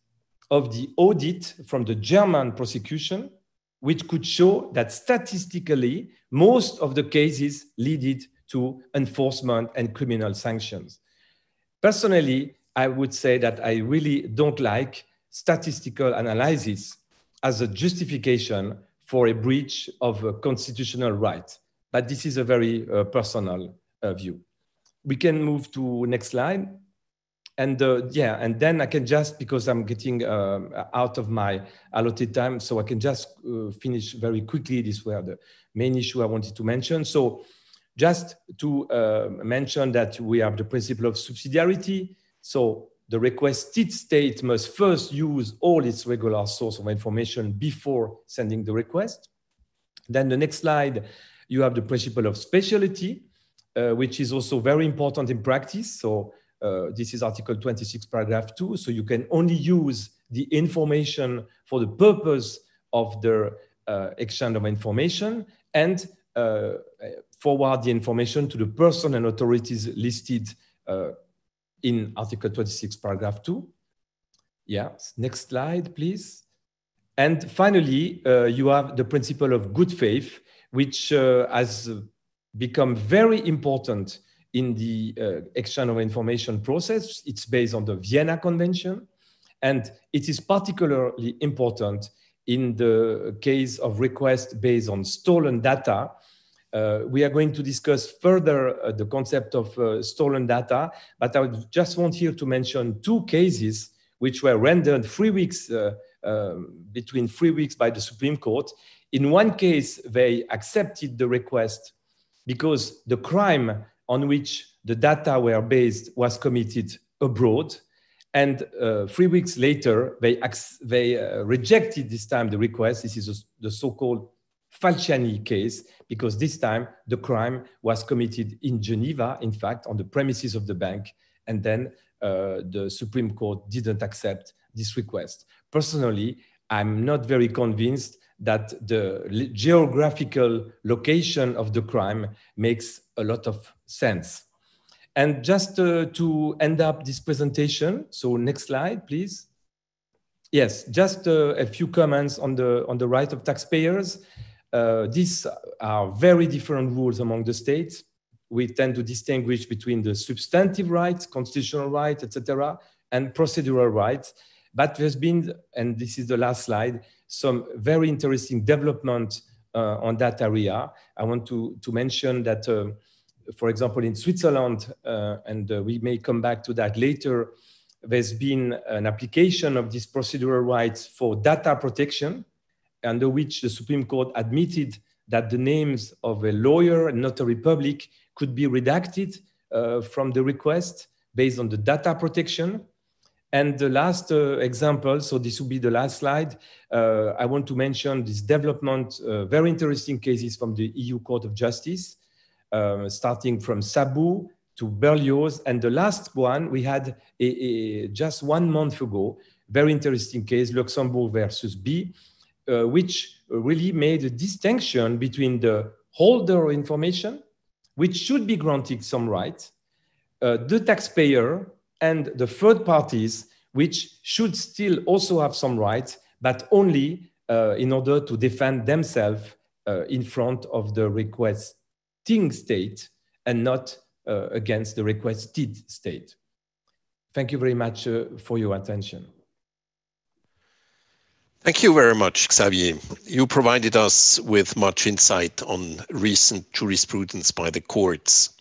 of the audit from the German prosecution, which could show that statistically, most of the cases led to enforcement and criminal sanctions. Personally, I would say that I really don't like statistical analysis as a justification for a breach of a constitutional right. But this is a very personal view. We can move to next slide. And yeah, and then I can just, because I'm getting out of my allotted time, so I can just finish very quickly. These were the main issue I wanted to mention. So just to mention that we have the principle of subsidiarity. So the requested state must first use all its regular source of information before sending the request. Then the next slide, you have the principle of speciality, which is also very important in practice. So this is Article 26, paragraph 2. So you can only use the information for the purpose of the exchange of information and forward the information to the person and authorities listed in Article 26, paragraph 2. Yeah, next slide, please. And finally, you have the principle of good faith, which has become very important in the exchange of information process. It's based on the Vienna Convention, and it is particularly important in the case of requests based on stolen data. We are going to discuss further the concept of stolen data, but I would just want here to mention two cases which were rendered between 3 weeks by the Supreme Court. In one case, they accepted the request because the crime on which the data were based was committed abroad. And 3 weeks later, they rejected this time the request. This is the so-called Falciani case, because this time the crime was committed in Geneva, in fact, on the premises of the bank. And then the Supreme Court didn't accept this request. Personally, I'm not very convinced that the geographical location of the crime makes a lot of sense. And just to end up this presentation, so next slide, please. Yes, just a few comments on the right of taxpayers. These are very different rules among the states. We tend to distinguish between the substantive rights, constitutional rights, etc., and procedural rights. But there's been, and this is the last slide, some very interesting development on that area. I want to mention that, for example, in Switzerland, and we may come back to that later, there's been an application of these procedural rights for data protection, under which the Supreme Court admitted that the names of a lawyer and notary public could be redacted from the request based on the data protection. And the last example, so this will be the last slide, I want to mention this development, very interesting cases from the EU Court of Justice, starting from Sabu to Berlioz. And the last one, we had just 1 month ago, very interesting case, Luxembourg versus B, which really made a distinction between the holder of information, which should be granted some rights, the taxpayer, and the third parties, which should still also have some rights, but only in order to defend themselves in front of the requesting state and not against the requested state. Thank you very much for your attention. Thank you very much, Xavier. You provided us with much insight on recent jurisprudence by the courts,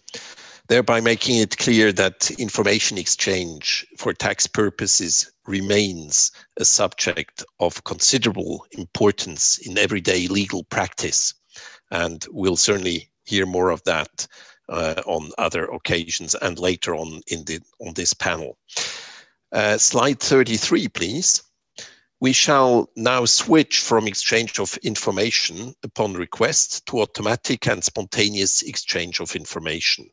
thereby making it clear that information exchange for tax purposes remains a subject of considerable importance in everyday legal practice. And we'll certainly hear more of that on other occasions and later on this panel. Slide 33, please. We shall now switch from exchange of information upon request to automatic and spontaneous exchange of information.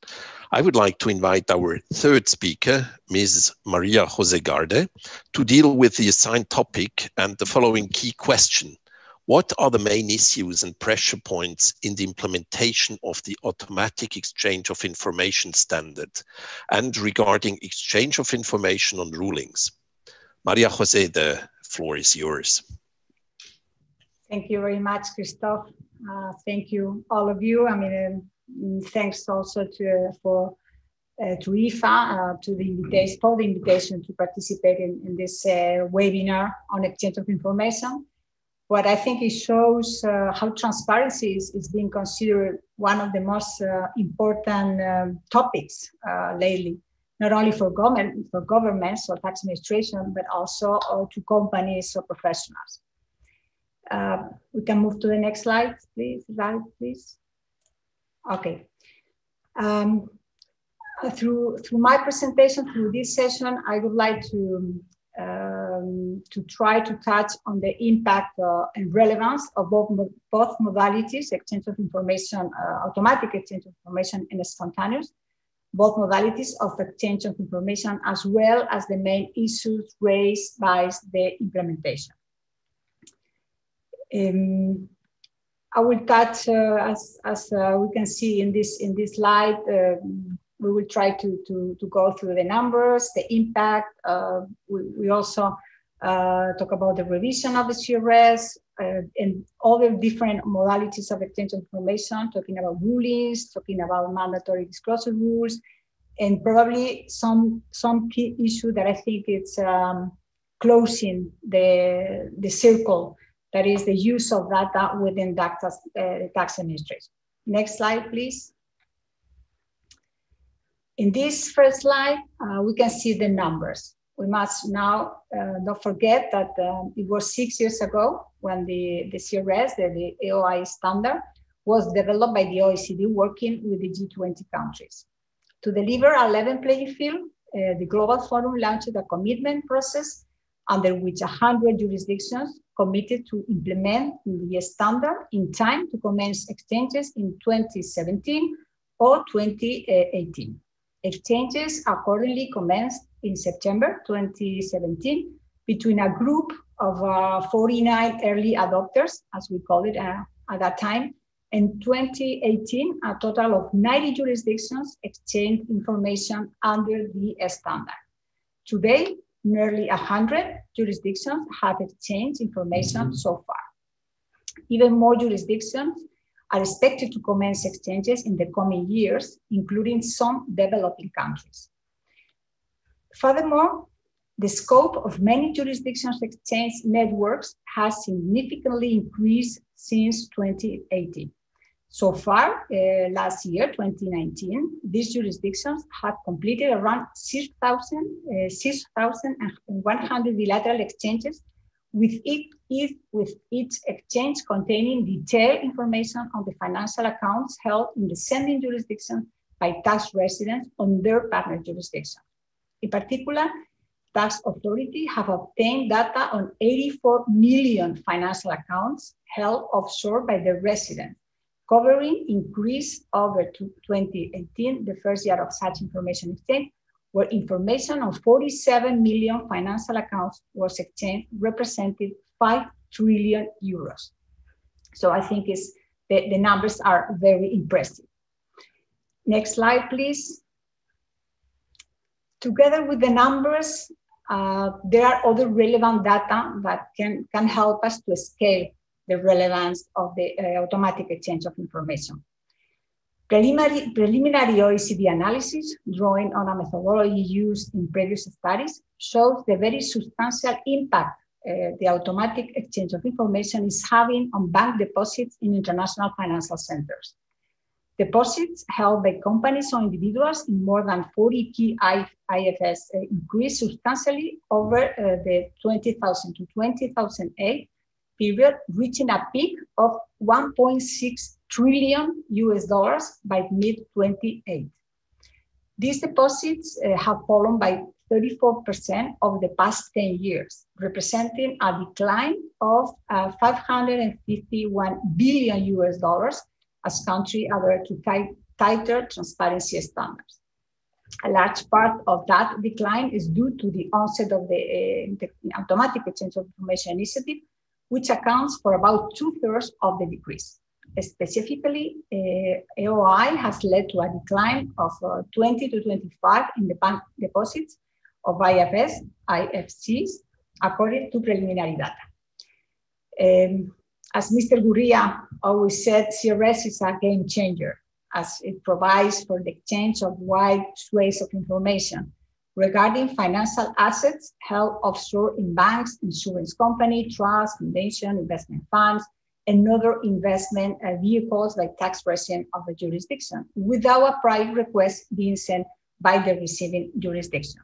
I would like to invite our third speaker, Ms. Maria Jose Garde, to deal with the assigned topic and the following key question. What are the main issues and pressure points in the implementation of the automatic exchange of information standard and regarding exchange of information on rulings? Maria Jose, the floor is yours. Thank you very much, Christophe. Thank you, all of you. I mean, thanks also to IFA to the invitation to participate in this webinar on exchange of information. What I think it shows how transparency is being considered one of the most important topics lately, not only for governments or tax administration, but also to companies or professionals. We can move to the next slide, please. Please. Okay. Through my presentation, through this session, I would like to try to touch on the impact and relevance of both modalities, exchange of information, automatic exchange of information, and spontaneous, both modalities of exchange of information, as well as the main issues raised by the implementation. I will touch, as we can see in this slide, we will try to go through the numbers, the impact. We also talk about the revision of the CRS and all the different modalities of exchange of information, talking about rulings, talking about mandatory disclosure rules, and probably some key issue that I think it's closing the circle, that is the use of data within tax administration. Next slide, please. In this first slide, we can see the numbers. We must now not forget that it was 6 years ago when the CRS, the AOI standard, was developed by the OECD working with the G20 countries. To deliver a level playing field, the Global Forum launched a commitment process under which 100 jurisdictions committed to implement the standard in time to commence exchanges in 2017 or 2018. Exchanges accordingly commenced in September 2017 between a group of 49 early adopters, as we call it at that time. In 2018, a total of 90 jurisdictions exchanged information under the standard. Today, nearly 100 jurisdictions have exchanged information so far. Even more jurisdictions are expected to commence exchanges in the coming years, including some developing countries. Furthermore, the scope of many jurisdictions' exchange networks has significantly increased since 2018. So far, last year, 2019, these jurisdictions have completed around 6,100 bilateral exchanges, with each exchange containing detailed information on the financial accounts held in the sending jurisdiction by tax residents on their partner jurisdiction. In particular, tax authorities have obtained data on 84 million financial accounts held offshore by the residents, covering increase over to 2018, the first year of such information exchange, where information on 47 million financial accounts was exchanged, represented 5 trillion euros. So I think the numbers are very impressive. Next slide, please. Together with the numbers, there are other relevant data that can help us to scale the relevance of the automatic exchange of information. Preliminary OECD analysis, drawing on a methodology used in previous studies, shows the very substantial impact the automatic exchange of information is having on bank deposits in international financial centers. Deposits held by companies or individuals in more than 40 key IFS increased substantially over the 2000 to 2008 period, reaching a peak of $1.6 trillion by mid-28. These deposits have fallen by 34% over the past 10 years, representing a decline of $551 billion as countries adhere to tighter transparency standards. A large part of that decline is due to the onset of the Automatic Exchange of Information Initiative, which accounts for about 2/3 of the decrease. Specifically, AOI has led to a decline of 20 to 25 in the bank deposits of IFCs, according to preliminary data. As Mr. Gurria always said, CRS is a game changer, as it provides for the exchange of wide swathes of information regarding financial assets held offshore in banks, insurance company, trusts, foundation, investment funds, and other investment vehicles like tax resident of the jurisdiction, without a prior request being sent by the receiving jurisdiction.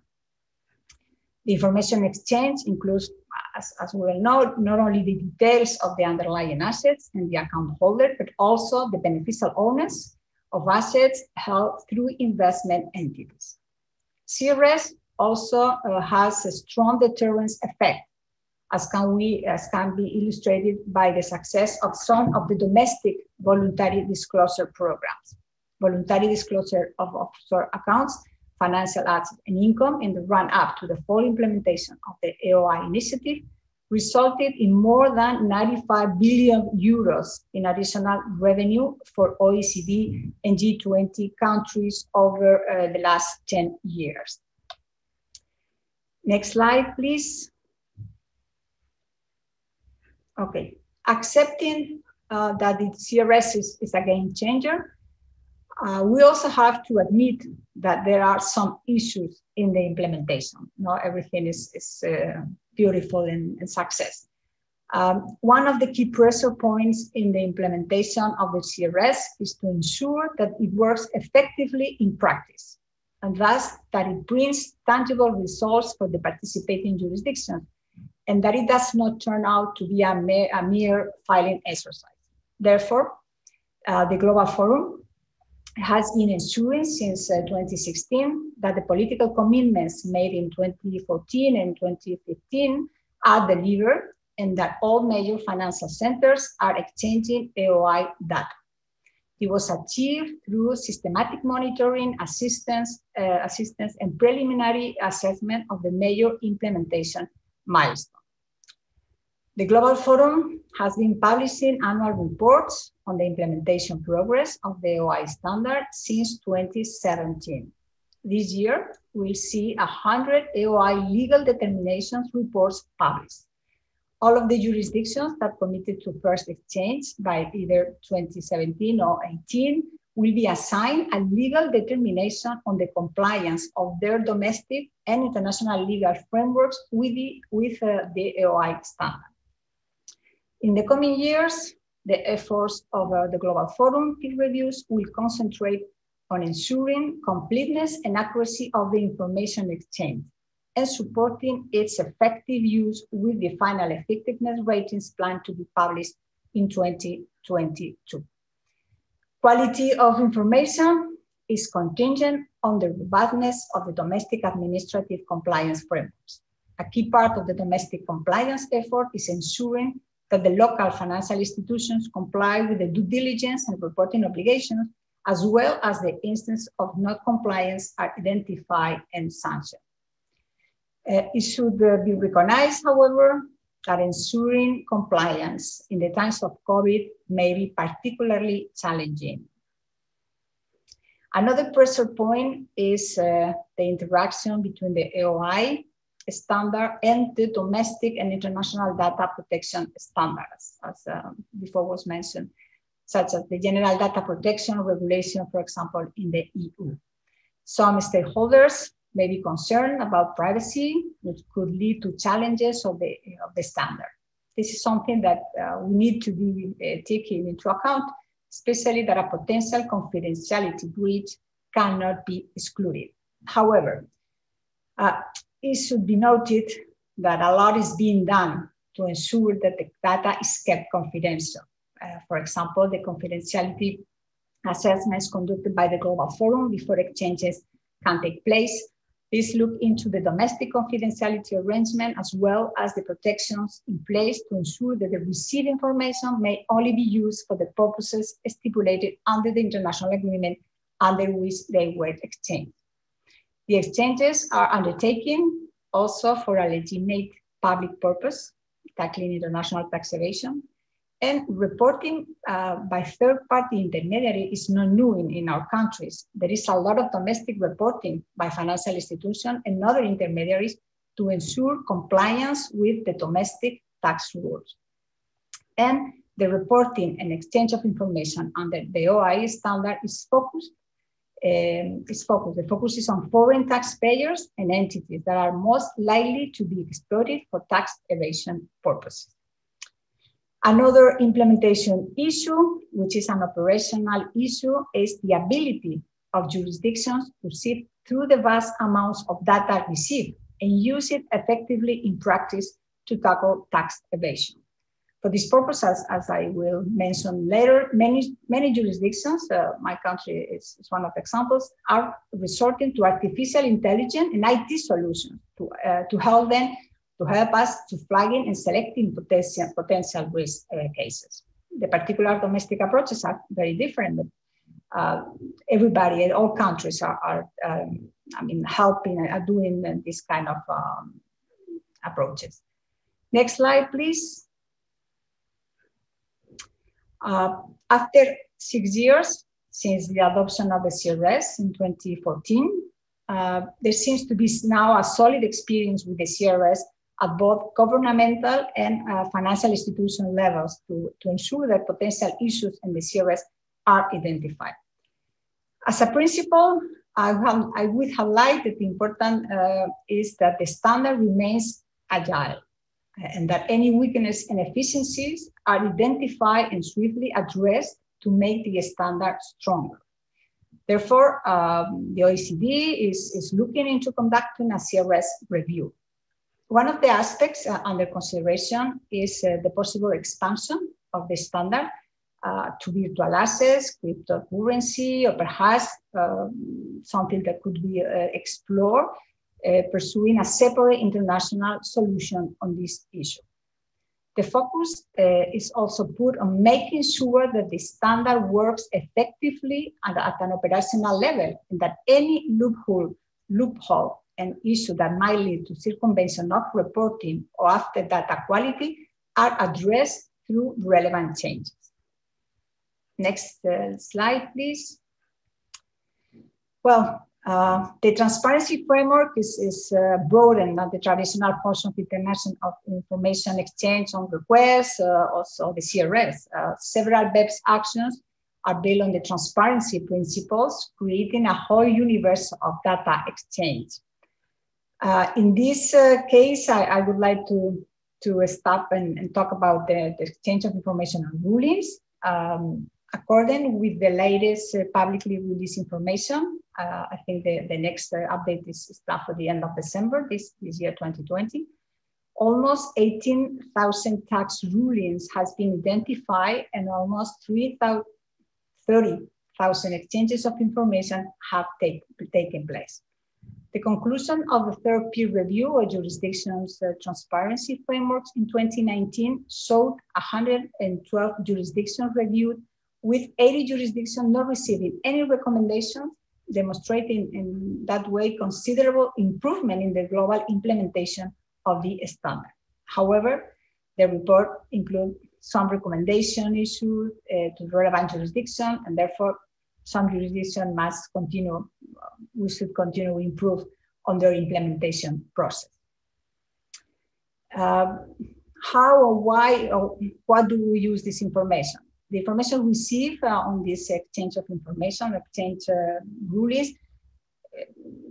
The information exchange includes, as we all know, not only the details of the underlying assets and the account holder, but also the beneficial owners of assets held through investment entities. CRS also has a strong deterrence effect, as can be illustrated by the success of some of the domestic voluntary disclosure programs. Voluntary disclosure of offshore accounts, financial assets, and income in the run-up to the full implementation of the AOI initiative resulted in more than 95 billion euros in additional revenue for OECD and G20 countries over the last 10 years. Next slide, please. Okay, accepting that the CRS is a game changer, we also have to admit that there are some issues in the implementation. Not everything is beautiful and success. One of the key pressure points in the implementation of the CRS is to ensure that it works effectively in practice, and thus that it brings tangible results for the participating jurisdictions, and that it does not turn out to be a mere filing exercise. Therefore, the Global Forum has been ensuring since 2016 that the political commitments made in 2014 and 2015 are delivered, and that all major financial centers are exchanging AOI data. It was achieved through systematic monitoring, assistance, and preliminary assessment of the major implementation milestones. The Global Forum has been publishing annual reports on the implementation progress of the AOI standard since 2017. This year, we'll see 100 AOI legal determinations reports published. All of the jurisdictions that committed to first exchange by either 2017 or 18 will be assigned a legal determination on the compliance of their domestic and international legal frameworks with the AOI standard. In the coming years, the efforts of the Global Forum peer reviews will concentrate on ensuring completeness and accuracy of the information exchange and supporting its effective use with the final effectiveness ratings planned to be published in 2022. Quality of information is contingent on the robustness of the domestic administrative compliance frameworks. A key part of the domestic compliance effort is ensuring that the local financial institutions comply with the due diligence and reporting obligations, as well as the instance of non-compliance are identified and sanctioned. It should be recognized, however, that ensuring compliance in the times of COVID may be particularly challenging. Another pressure point is the interaction between the AOI standard and the domestic and international data protection standards, as before was mentioned, such as the General Data Protection Regulation, for example, in the EU. Some stakeholders may be concerned about privacy, which could lead to challenges of the standard. This is something that we need to be taking into account, especially that a potential confidentiality breach cannot be excluded. However, it should be noted that a lot is being done to ensure that the data is kept confidential. For example, the confidentiality assessments conducted by the Global Forum before exchanges can take place. Please look into the domestic confidentiality arrangement as well as the protections in place to ensure that the received information may only be used for the purposes stipulated under the international agreement under which they were exchanged. The exchanges are undertaken also for a legitimate public purpose, tackling international tax evasion, and reporting by third-party intermediary is not new in our countries. There is a lot of domestic reporting by financial institutions and other intermediaries to ensure compliance with the domestic tax rules. And the reporting and exchange of information under the OIE standard is focused. The focus is on foreign taxpayers and entities that are most likely to be exploited for tax evasion purposes. Another implementation issue, which is an operational issue, is the ability of jurisdictions to sift through the vast amounts of data received and use it effectively in practice to tackle tax evasion. For this purpose, as I will mention later, many jurisdictions, my country is one of the examples, are resorting to artificial intelligence and IT solutions to help us to flagging and selecting potential risk cases. The particular domestic approaches are very different, but everybody, all countries are helping, are doing this kind of approaches. Next slide, please. After 6 years since the adoption of the CRS in 2014, there seems to be now a solid experience with the CRS at both governmental and financial institution levels to ensure that potential issues in the CRS are identified. As a principle, I would highlight that the important is that the standard remains agile and that any weakness and efficiencies are identified and swiftly addressed to make the standard stronger. Therefore, the OECD is looking into conducting a CRS review. One of the aspects under consideration is the possible expansion of the standard to virtual assets, cryptocurrency, or perhaps something that could be explored, pursuing a separate international solution on this issue. The focus is also put on making sure that the standard works effectively at an operational level, and that any loophole and issue that might lead to circumvention of reporting or after data quality are addressed through relevant changes. Next slide, please. Well, the transparency framework is broader than the traditional portion of international information exchange on requests, also the CRS. Several BEPS actions are built on the transparency principles, creating a whole universe of data exchange. In this case, I would like to stop and talk about the exchange of information and rulings. According with the latest publicly released information, I think the next update is planned for the end of December this year, 2020. Almost 18,000 tax rulings has been identified and almost 30,000 exchanges of information have taken place. The conclusion of the third peer review of jurisdictions' transparency frameworks in 2019 showed 112 jurisdictions reviewed, with 80 jurisdictions not receiving any recommendations, demonstrating in that way considerable improvement in the global implementation of the standard. However, the report includes some recommendation issued to relevant jurisdictions, and therefore some jurisdictions we should continue to improve on their implementation process. How or why or what do we use this information? The information received on this exchange of information, exchange rulings,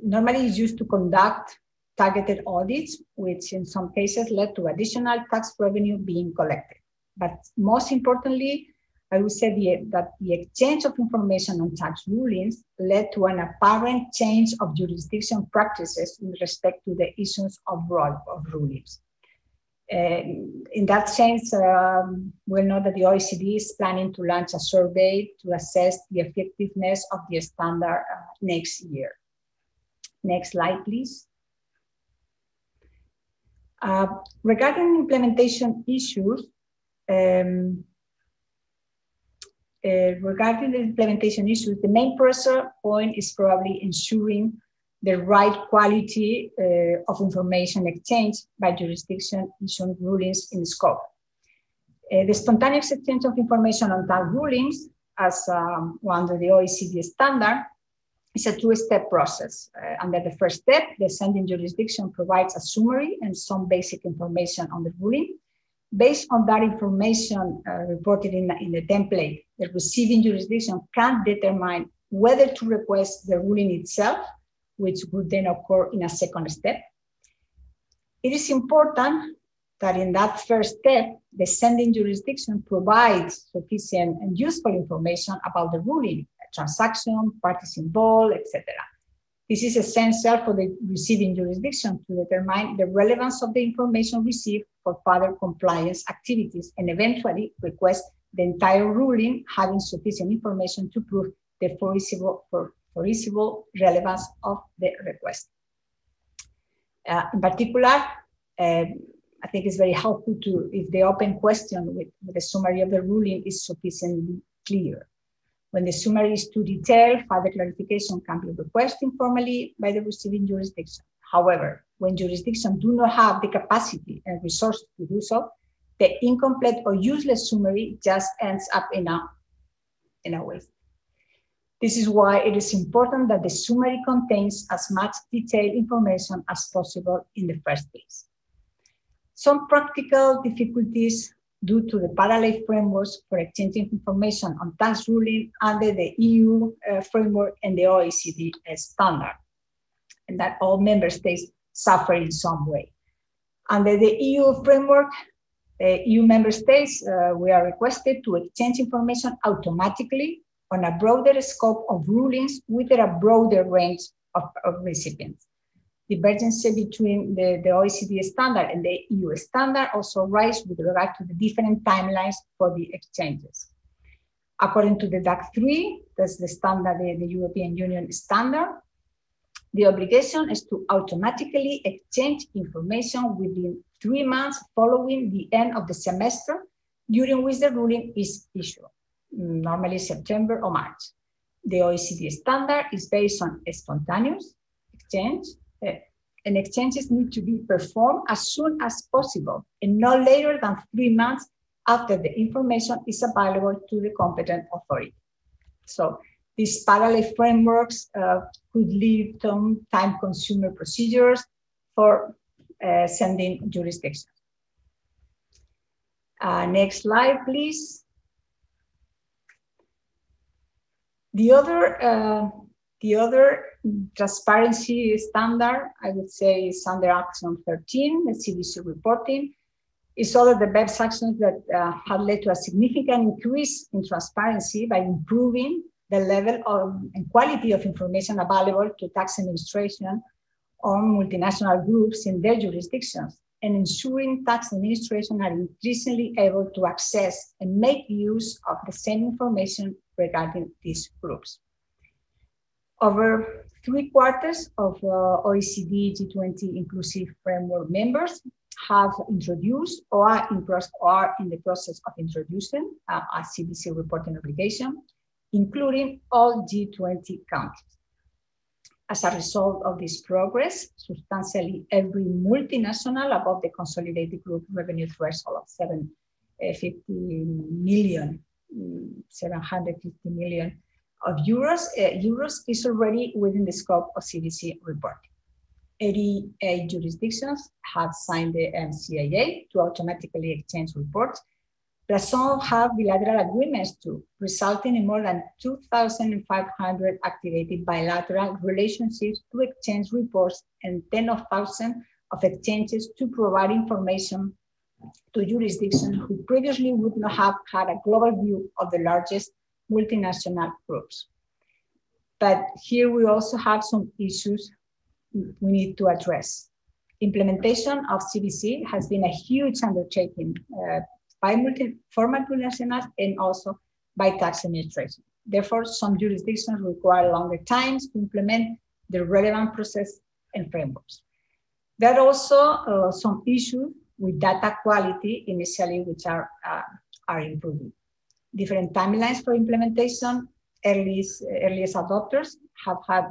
normally is used to conduct targeted audits, which in some cases led to additional tax revenue being collected. But most importantly, I would say that the exchange of information on tax rulings led to an apparent change of jurisdiction practices with respect to the issuance of rulings. In that sense, we'll know that the OECD is planning to launch a survey to assess the effectiveness of the standard next year. Next slide, please. Regarding implementation issues, the main pressure point is probably ensuring the right quality of information exchange by jurisdiction issuing rulings in scope. The spontaneous exchange of information on tax rulings, as under the OECD standard, is a two-step process. Under the first step, the sending jurisdiction provides a summary and some basic information on the ruling. Based on that information reported in the template, the receiving jurisdiction can determine whether to request the ruling itself, which would then occur in a second step. It is important that in that first step, the sending jurisdiction provides sufficient and useful information about the ruling, transaction, parties involved, etc. This is essential for the receiving jurisdiction to determine the relevance of the information received for further compliance activities and eventually request the entire ruling having sufficient information to prove the foreseeable relevance of the request. In particular, I think it's very helpful if the open question with the summary of the ruling is sufficiently clear. When the summary is too detailed, further clarification can be requested informally by the receiving jurisdiction. However, when jurisdictions do not have the capacity and resources to do so, the incomplete or useless summary just ends up in a waste. This is why it is important that the summary contains as much detailed information as possible in the first place. Some practical difficulties due to the parallel frameworks for exchanging information on tax ruling under the EU framework and the OECD standard, and that all member states suffer in some way. Under the EU framework, EU member states, we are requested to exchange information automatically on a broader scope of rulings with a broader range of recipients. Divergence between the OECD standard and the EU standard also rise with regard to the different timelines for the exchanges. According to the DAC3, that's the standard, the European Union standard, the obligation is to automatically exchange information within 3 months following the end of the semester during which the ruling is issued, normally September or March. The OECD standard is based on a spontaneous exchange, and exchanges need to be performed as soon as possible and no later than 3 months after the information is available to the competent authority. So these parallel frameworks could lead to time-consuming procedures for sending jurisdictions. Next slide, please. The other transparency standard, I would say, is under Action 13, the CBC reporting. It's all of the BEPS actions that have led to a significant increase in transparency by improving the level of and quality of information available to tax administration on multinational groups in their jurisdictions, and ensuring tax administration are increasingly able to access and make use of the same information regarding these groups. Over 3/4 of OECD G20 Inclusive Framework members have introduced or are in the process of introducing a CBC reporting obligation, including all G20 countries. As a result of this progress, substantially every multinational above the consolidated group revenue threshold of 750 million of euros is already within the scope of CBC reporting. 88 jurisdictions have signed the MCAA to automatically exchange reports, but some have bilateral agreements too, resulting in more than 2,500 activated bilateral relationships to exchange reports and tens of thousands of exchanges to provide information to jurisdictions who previously would not have had a global view of the largest multinational groups. But here we also have some issues we need to address. Implementation of CBC has been a huge undertaking for multinationals and also by tax administration. Therefore, some jurisdictions require longer times to implement the relevant process and frameworks. There are also some issues with data quality initially, which are improving. Different timelines for implementation. Earliest adopters have had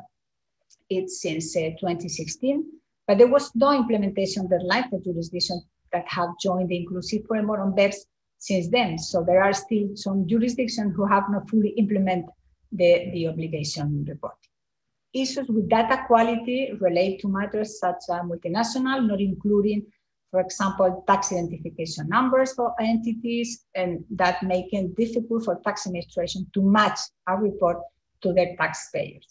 it since 2016, but there was no implementation deadline for jurisdictions that have joined the inclusive framework on BEPS since then. So there are still some jurisdictions who have not fully implemented the obligation reporting. Issues with data quality relate to matters such as multinational, not including, for example, tax identification numbers for entities, and that making it difficult for tax administration to match a report to their taxpayers.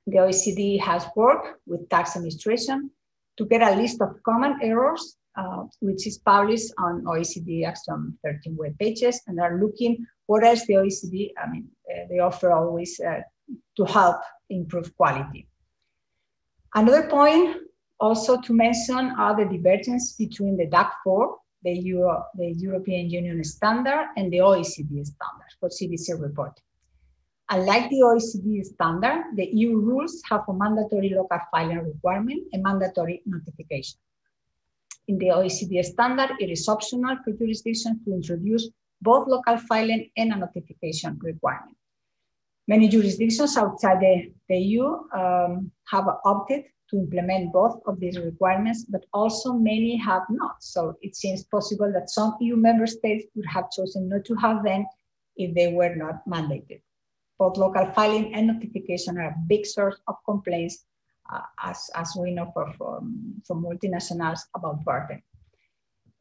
The OECD has worked with tax administration to get a list of common errors, which is published on OECD Action 13 web pages, and are looking what else the OECD, they offer always to help improve quality. Another point also to mention are the divergence between the DAC4, the European Union standard, and the OECD standard for CBC reporting. Unlike the OECD standard, the EU rules have a mandatory local filing requirement and mandatory notification. In the OECD standard, it is optional for jurisdictions to introduce both local filing and a notification requirement. Many jurisdictions outside the EU have opted to implement both of these requirements, but also many have not. So it seems possible that some EU member states would have chosen not to have them if they were not mandated. Both local filing and notification are a big source of complaints, as we know from multinationals about burden.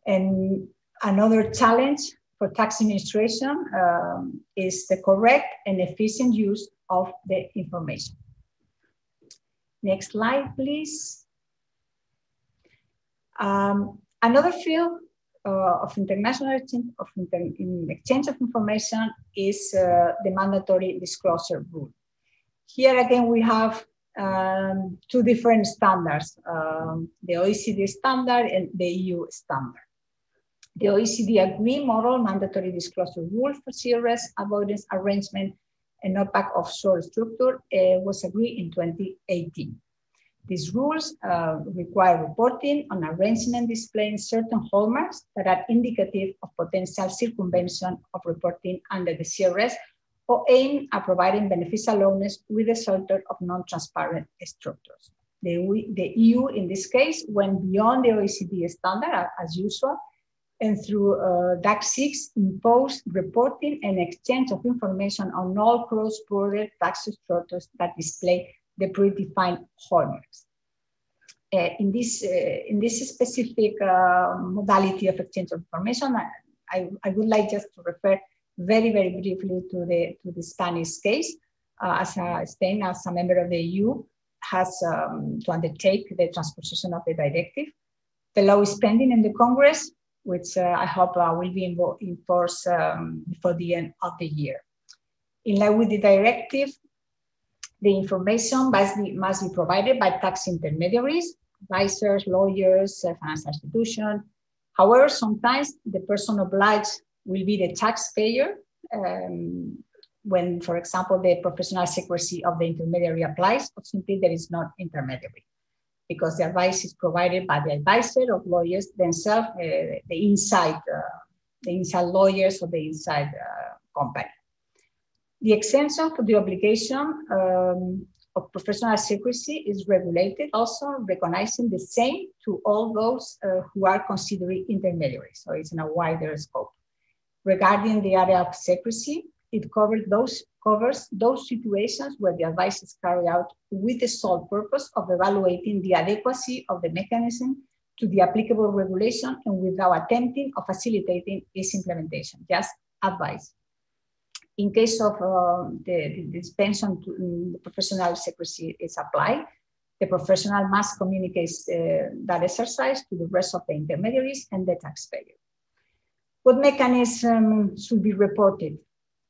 And another challenge for tax administration is the correct and efficient use of the information. Next slide, please. Another field of international exchange of information is the mandatory disclosure rule. Here again, we have two different standards, the OECD standard and the EU standard. The OECD agreed model mandatory disclosure rule for CRS avoidance arrangement and OPAC offshore structure was agreed in 2018. These rules require reporting on arrangement displaying certain hallmarks that are indicative of potential circumvention of reporting under the CRS or aim at providing beneficial owners with a shelter of non-transparent structures. The EU, in this case, went beyond the OECD standard as usual, and through DAC6 imposed reporting and exchange of information on all cross-border tax structures that display the predefined hallmarks. In this specific modality of exchange of information, I would like just to refer very, very briefly to the Spanish case. Spain, as a member of the EU, has to undertake the transposition of the directive. The law is pending in the Congress, which I hope will be in force before the end of the year. In line with the directive, the information must be provided by tax intermediaries, advisors, lawyers, financial institutions. However, sometimes the person obliged will be the taxpayer when, for example, the professional secrecy of the intermediary applies, or simply there is not intermediary, because the advice is provided by the advisor of lawyers themselves, the inside lawyers or the inside company. The exemption for the obligation of professional secrecy is regulated, also recognizing the same to all those who are considered intermediaries. So it's in a wider scope. Regarding the area of secrecy, it covers those situations where the advice is carried out with the sole purpose of evaluating the adequacy of the mechanism to the applicable regulation and without attempting or facilitating its implementation, just advice. In case of the suspension to the professional secrecy is applied, the professional must communicate that exercise to the rest of the intermediaries and the taxpayer. What mechanism should be reported?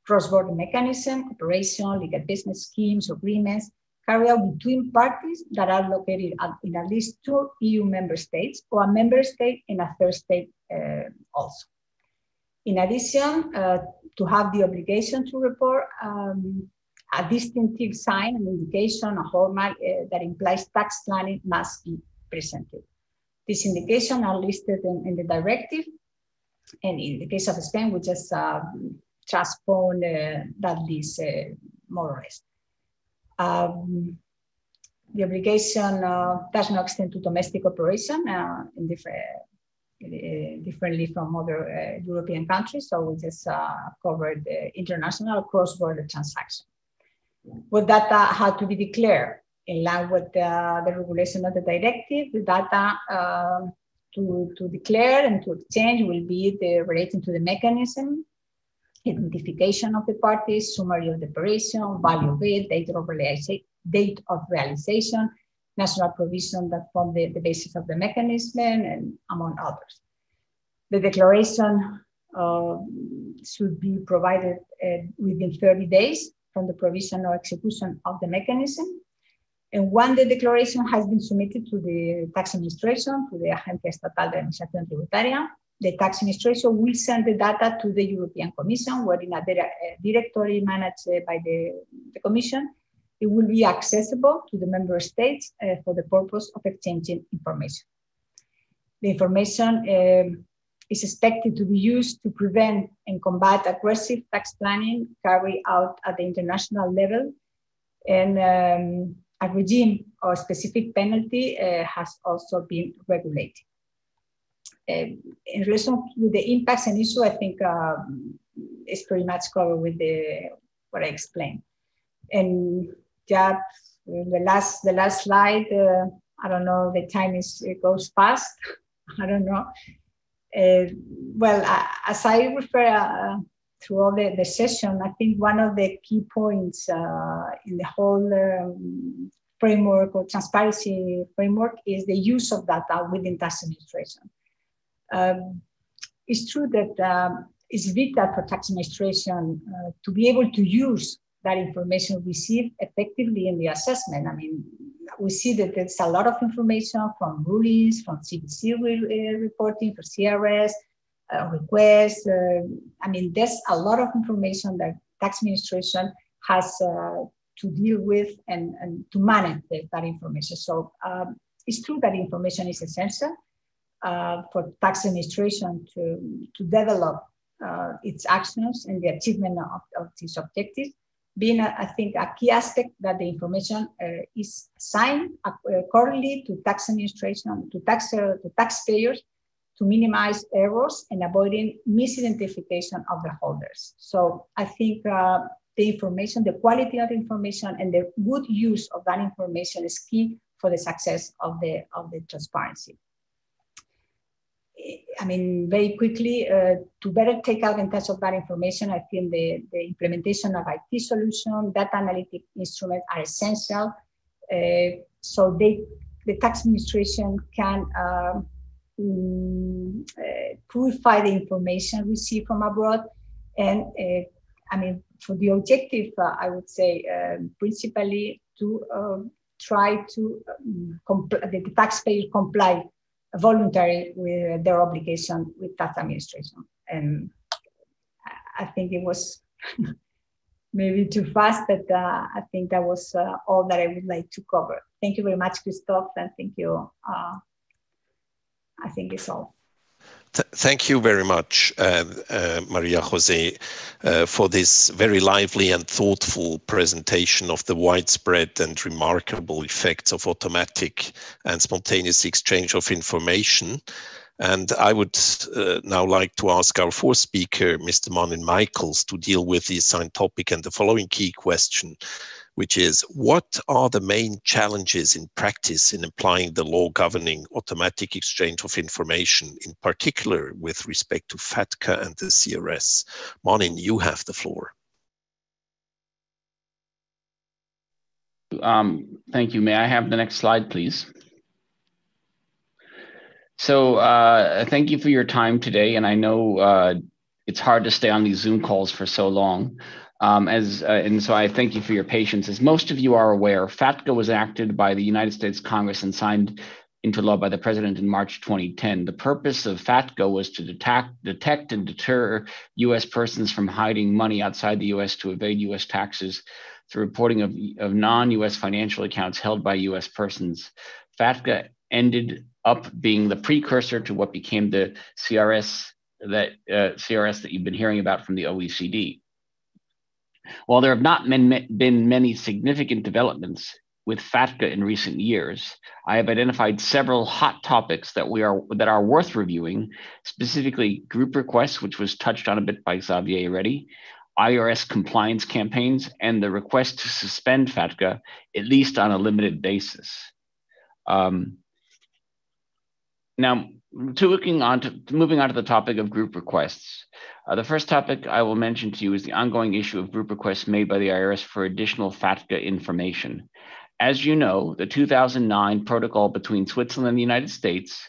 Cross-border mechanism, operation, legal business schemes, agreements, carried out between parties that are located in at least 2 EU member states or a member state in a third state also. In addition, to have the obligation to report a distinctive sign, an indication, a hallmark that implies tax planning must be presented. These indications are listed in the directive, and in the case of Spain, we just transpone that list more or less. The obligation does not extend to domestic operation differently from other European countries, so we just covered the international cross-border transaction. What data had to be declared in line with the regulation of the directive, the data to declare and to exchange will be relating to the mechanism, identification of the parties, summary of the operation, value of it, date of realization, national provision that form the basis of the mechanism, and among others. The declaration should be provided within 30 days from the provision or execution of the mechanism. And when the declaration has been submitted to the tax administration, to the Agencia Estatal de Administración Tributaria, the tax administration will send the data to the European Commission, where in a directory managed by the Commission, it will be accessible to the member states for the purpose of exchanging information. The information is expected to be used to prevent and combat aggressive tax planning carried out at the international level, and a regime or specific penalty has also been regulated. In relation with the impacts and issue, I think it's pretty much covered with what I explained. And yeah, the last slide, I don't know, the time it goes fast. I don't know. Well, as I refer through all the session, I think one of the key points in the whole framework or transparency framework is the use of data within tax administration. It's true that it's vital for tax administration to be able to use that information received effectively in the assessment. I mean, we see that there's a lot of information from rulings, from CBC reporting, for CRS, requests. I mean, there's a lot of information that tax administration has to deal with and to manage that information. So it's true that information is essential for tax administration to develop its actions and the achievement of these objectives, being, I think, a key aspect that the information is assigned accordingly to tax administration, to taxpayers, to minimize errors and avoiding misidentification of the holders. So I think the information, the quality of the information, and the good use of that information is key for the success of the transparency. I mean, very quickly, to better take advantage of that information, I think the implementation of IT solution, data analytic instruments are essential. So the tax administration can purify the information received from abroad. And I mean, for the objective, I would say, principally to try to the taxpayer comply voluntary with their obligation with tax administration. And I think it was maybe too fast, but I think that was all that I would like to cover. Thank you very much, Christophe, and thank you. I think it's all. Thank you very much, Maria Jose, for this very lively and thoughtful presentation of the widespread and remarkable effects of automatic and spontaneous exchange of information. And I would now like to ask our fourth speaker, Mr. Manin Michaels, to deal with the assigned topic and the following key question, which is, what are the main challenges in practice in applying the law governing automatic exchange of information, in particular with respect to FATCA and the CRS? Manin, you have the floor. Thank you. May I have the next slide, please? So thank you for your time today. And I know it's hard to stay on these Zoom calls for so long. And so I thank you for your patience. As most of you are aware, FATCA was enacted by the United States Congress and signed into law by the President in March 2010. The purpose of FATCA was to detect and deter U.S. persons from hiding money outside the U.S. to evade U.S. taxes through reporting of non-U.S. financial accounts held by U.S. persons. FATCA ended up being the precursor to what became the CRS that you've been hearing about from the OECD. While there have not been many significant developments with FATCA in recent years, I have identified several hot topics that are worth reviewing, specifically group requests, which was touched on a bit by Xavier already, IRS compliance campaigns, and the request to suspend FATCA, at least on a limited basis. Now, moving on to the topic of group requests. The first topic I will mention to you is the ongoing issue of group requests made by the IRS for additional FATCA information. As you know, the 2009 protocol between Switzerland and the United States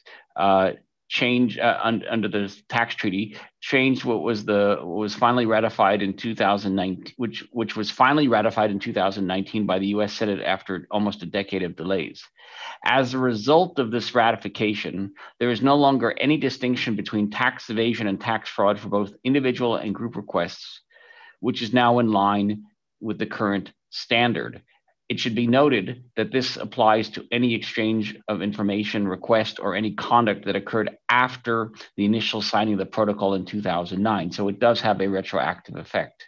changed under the tax treaty, changed what was finally ratified in 2019, which was finally ratified in 2019 by the U.S. Senate after almost a decade of delays. As a result of this ratification, there is no longer any distinction between tax evasion and tax fraud for both individual and group requests, which is now in line with the current standard. It should be noted that this applies to any exchange of information request or any conduct that occurred after the initial signing of the protocol in 2009. So it does have a retroactive effect.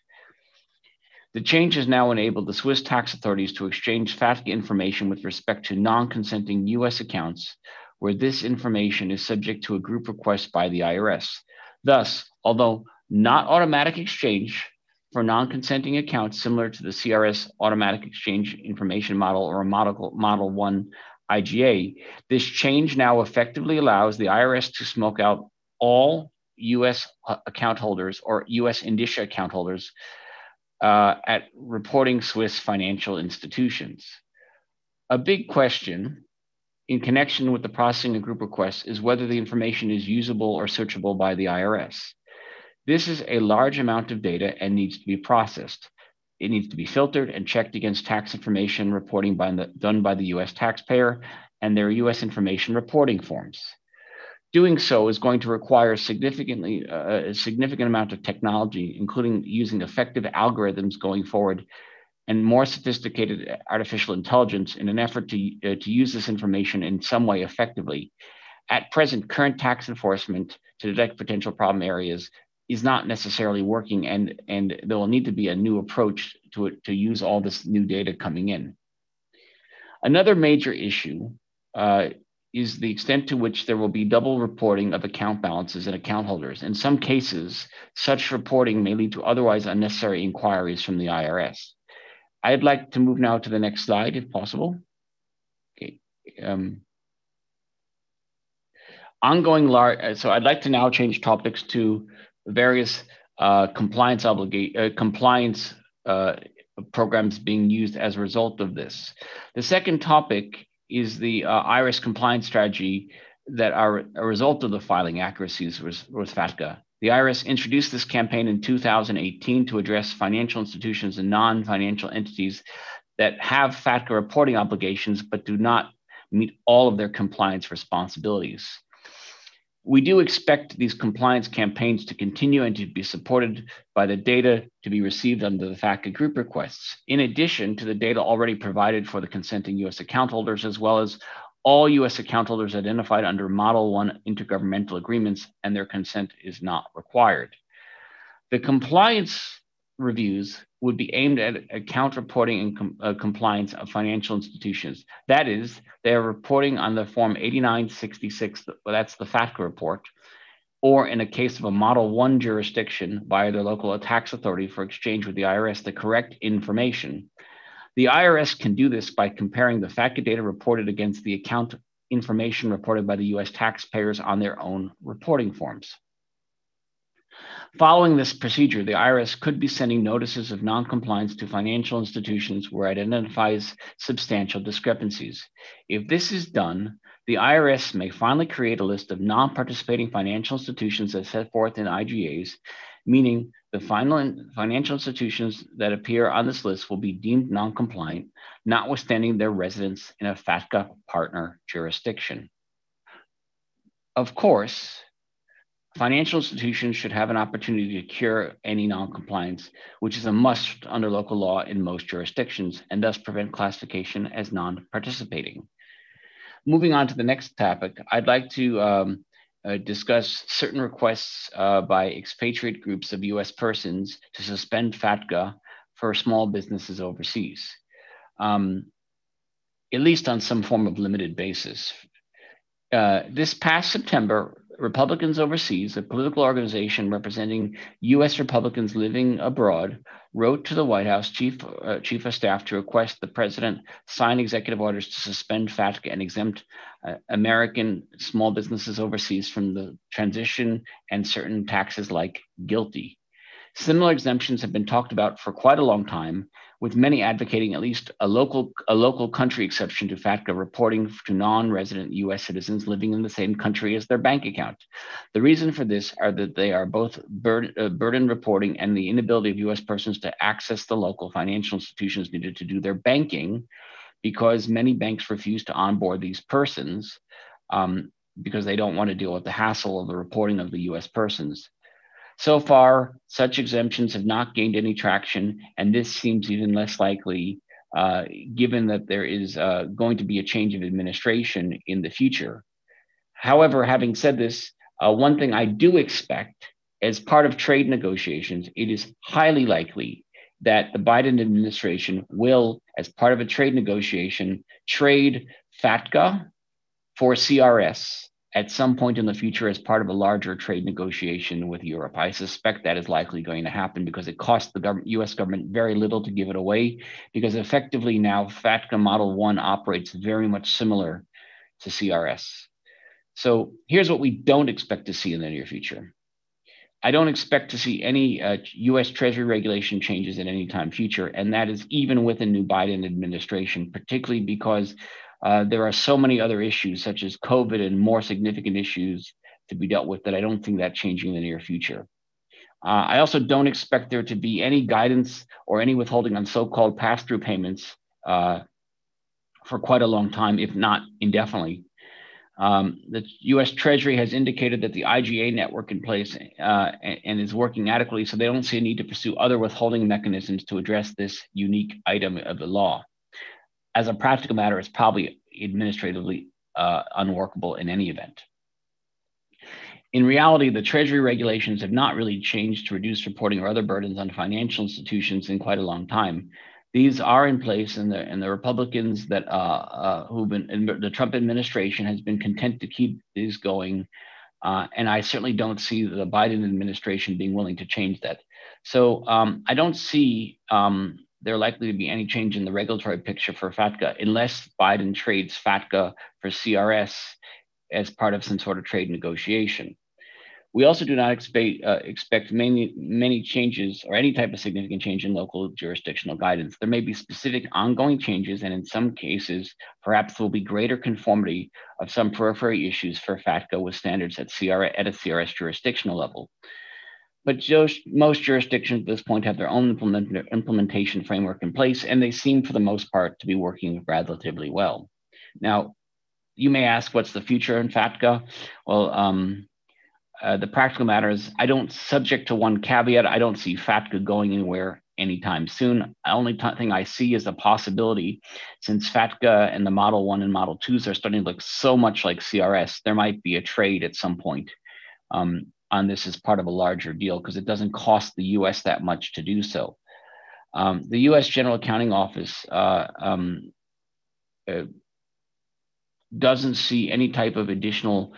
The change has now enabled the Swiss tax authorities to exchange FATCA information with respect to non-consenting US accounts where this information is subject to a group request by the IRS. Thus, although not automatic exchange for non-consenting accounts similar to the CRS automatic exchange information model or a model 1 IGA, this change now effectively allows the IRS to smoke out all US account holders or US indicia account holders at reporting Swiss financial institutions. A big question in connection with the processing of group requests is whether the information is usable or searchable by the IRS. This is a large amount of data and needs to be processed. It needs to be filtered and checked against tax information reporting done by the US taxpayer and their US information reporting forms. Doing so is going to require a significant amount of technology, including using effective algorithms going forward and more sophisticated artificial intelligence in an effort to use this information in some way effectively. At present, current tax enforcement to detect potential problem areas is not necessarily working, and there will need to be a new approach to it to use all this new data coming in. Another major issue is the extent to which there will be double reporting of account balances and account holders. In some cases, such reporting may lead to otherwise unnecessary inquiries from the IRS. I'd like to move now to the next slide, if possible. Okay. So I'd like to now change topics to various compliance programs being used as a result of this. The second topic is the IRS compliance strategy that are a result of the filing accuracies with FATCA. The IRS introduced this campaign in 2018 to address financial institutions and non-financial entities that have FATCA reporting obligations but do not meet all of their compliance responsibilities. We do expect these compliance campaigns to continue and to be supported by the data to be received under the FATCA group requests, in addition to the data already provided for the consenting US account holders, as well as all US account holders identified under Model 1 intergovernmental agreements, and their consent is not required. The compliance reviews would be aimed at account reporting and compliance of financial institutions. That is, they are reporting on the Form 8966, that's the FATCA report, or in a case of a Model 1 jurisdiction via their local tax authority for exchange with the IRS, the correct information. The IRS can do this by comparing the FATCA data reported against the account information reported by the US taxpayers on their own reporting forms. Following this procedure, the IRS could be sending notices of non-compliance to financial institutions where it identifies substantial discrepancies. If this is done, the IRS may finally create a list of non-participating financial institutions as set forth in IGAs, meaning the financial institutions that appear on this list will be deemed non-compliant, notwithstanding their residence in a FATCA partner jurisdiction. Of course, financial institutions should have an opportunity to cure any non-compliance, which is a must under local law in most jurisdictions, and thus prevent classification as non-participating. Moving on to the next topic, I'd like to discuss certain requests by expatriate groups of US persons to suspend FATCA for small businesses overseas, at least on some form of limited basis. This past September, Republicans Overseas, a political organization representing US Republicans living abroad, wrote to the White House Chief of Staff to request the president sign executive orders to suspend FATCA and exempt American small businesses overseas from the transition and certain taxes like GILTI. Similar exemptions have been talked about for quite a long time, with many advocating at least a local country exception to FATCA reporting to non-resident US citizens living in the same country as their bank account. The reason for this are that they are both burden reporting and the inability of US persons to access the local financial institutions needed to do their banking, because many banks refuse to onboard these persons because they don't want to deal with the hassle of the reporting of the US persons. So far, such exemptions have not gained any traction, and this seems even less likely given that there is going to be a change of administration in the future. However, having said this, one thing I do expect as part of trade negotiations, it is highly likely that the Biden administration will, as part of a trade negotiation, trade FATCA for CRS at some point in the future as part of a larger trade negotiation with Europe. I suspect that is likely going to happen because it costs the US government very little to give it away, because effectively now FATCA Model 1 operates very much similar to CRS. So here's what we don't expect to see in the near future. I don't expect to see any US Treasury regulation changes in any time future, and that is even with a new Biden administration, particularly because there are so many other issues such as COVID and more significant issues to be dealt with that I don't think that changing in the near future. I also don't expect there to be any guidance or any withholding on so-called pass-through payments for quite a long time, if not indefinitely. The US Treasury has indicated that the IGA network in place and is working adequately, so they don't see a need to pursue other withholding mechanisms to address this unique item of the law. As a practical matter, it's probably administratively unworkable in any event. In reality, the Treasury regulations have not really changed to reduce reporting or other burdens on financial institutions in quite a long time. These are in place, and the Republicans that who've been in the Trump administration has been content to keep these going, and I certainly don't see the Biden administration being willing to change that. So I don't see there likely to be any change in the regulatory picture for FATCA unless Biden trades FATCA for CRS as part of some sort of trade negotiation. We also do not expect many changes or any type of significant change in local jurisdictional guidance. There may be specific ongoing changes, and in some cases, perhaps there will be greater conformity of some periphery issues for FATCA with standards at a CRS jurisdictional level. But most jurisdictions at this point have their own implementation framework in place, and they seem for the most part to be working relatively well. Now, you may ask, what's the future in FATCA? Well, the practical matter is, subject to one caveat, I don't see FATCA going anywhere anytime soon. The only thing I see is a possibility, since FATCA and the Model 1 and Model 2s are starting to look so much like CRS, there might be a trade at some point. on this as part of a larger deal because it doesn't cost the US that much to do so. The US General Accounting Office doesn't see any type of additional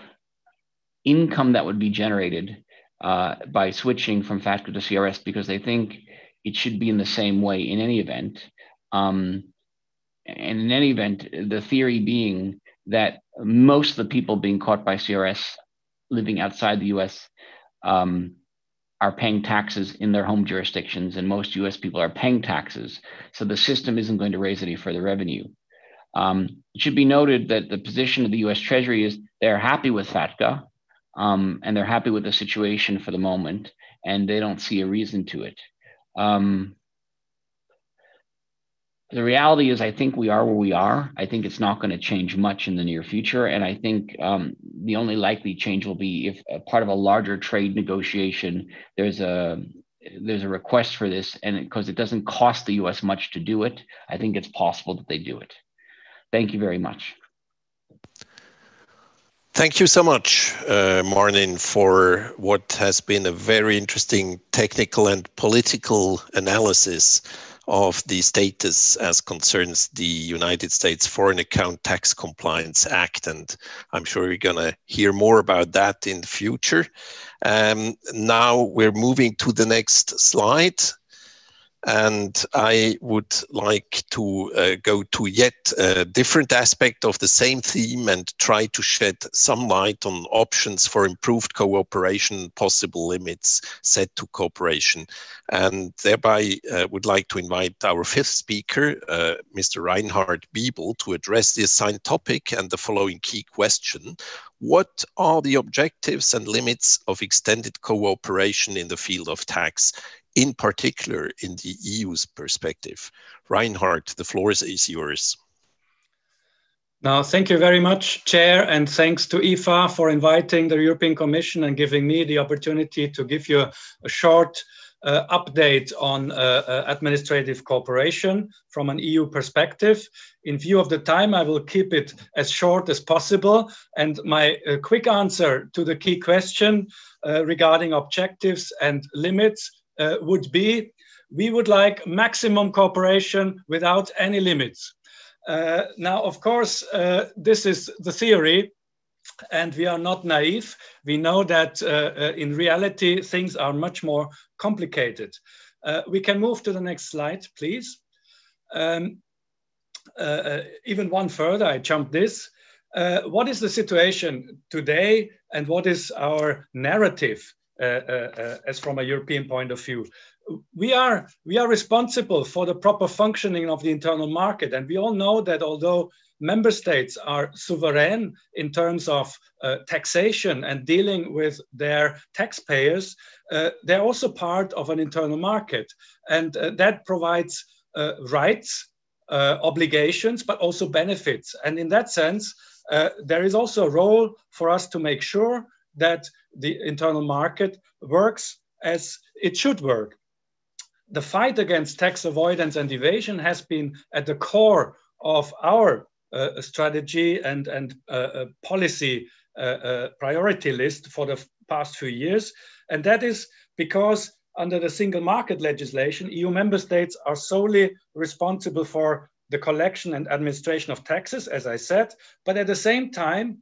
income that would be generated by switching from FATCA to CRS because they think it should be in the same way in any event. And in any event, the theory being that most of the people being caught by CRS living outside the US are paying taxes in their home jurisdictions, and most US people are paying taxes. So the system isn't going to raise any further revenue. It should be noted that the position of the US Treasury is they're happy with FATCA, and they're happy with the situation for the moment, and they don't see a reason to it. The reality is I think we are where we are. I think it's not going to change much in the near future. And I think the only likely change will be if a part of a larger trade negotiation, there's a request for this, and because it doesn't cost the US much to do it, I think it's possible that they do it. Thank you very much. Thank you so much, Marnin, for what has been a very interesting technical and political analysis of the status as concerns the United States Foreign Account Tax Compliance Act. And I'm sure we're going to hear more about that in the future. Now we're moving to the next slide. And I would like to go to yet a different aspect of the same theme and try to shed some light on options for improved cooperation, possible limits set to cooperation. And thereby would like to invite our fifth speaker, Mr. Reinhard Biebel, to address the assigned topic and the following key question. What are the objectives and limits of extended cooperation in the field of tax, in particular in the EU's perspective? Reinhard, the floor is yours. Now, thank you very much, Chair, and thanks to IFA for inviting the European Commission and giving me the opportunity to give you a short update on administrative cooperation from an EU perspective. In view of the time, I will keep it as short as possible. And my quick answer to the key question regarding objectives and limits would be, we would like maximum cooperation without any limits. Now, of course, this is the theory, and we are not naive. We know that in reality, things are much more complicated. We can move to the next slide, please. Even one further, I jumped this. What is the situation today, and what is our narrative as from a European point of view? We are responsible for the proper functioning of the internal market, and we all know that although member states are sovereign in terms of taxation and dealing with their taxpayers, they're also part of an internal market, and that provides rights, obligations, but also benefits. And in that sense, there is also a role for us to make sure that the internal market works as it should work. The fight against tax avoidance and evasion has been at the core of our strategy and policy priority list for the past few years. And that is because under the single market legislation, EU member states are solely responsible for the collection and administration of taxes, as I said, but at the same time,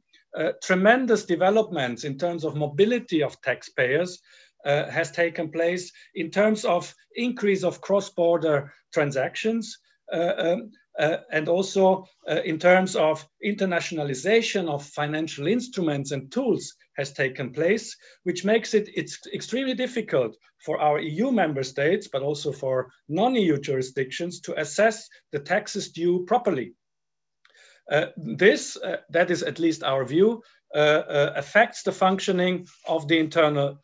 tremendous developments in terms of mobility of taxpayers has taken place in terms of increase of cross-border transactions and also in terms of internationalization of financial instruments and tools has taken place, which makes it's extremely difficult for our EU member states, but also for non-EU jurisdictions to assess the taxes due properly. That is at least our view, affects the functioning of the internal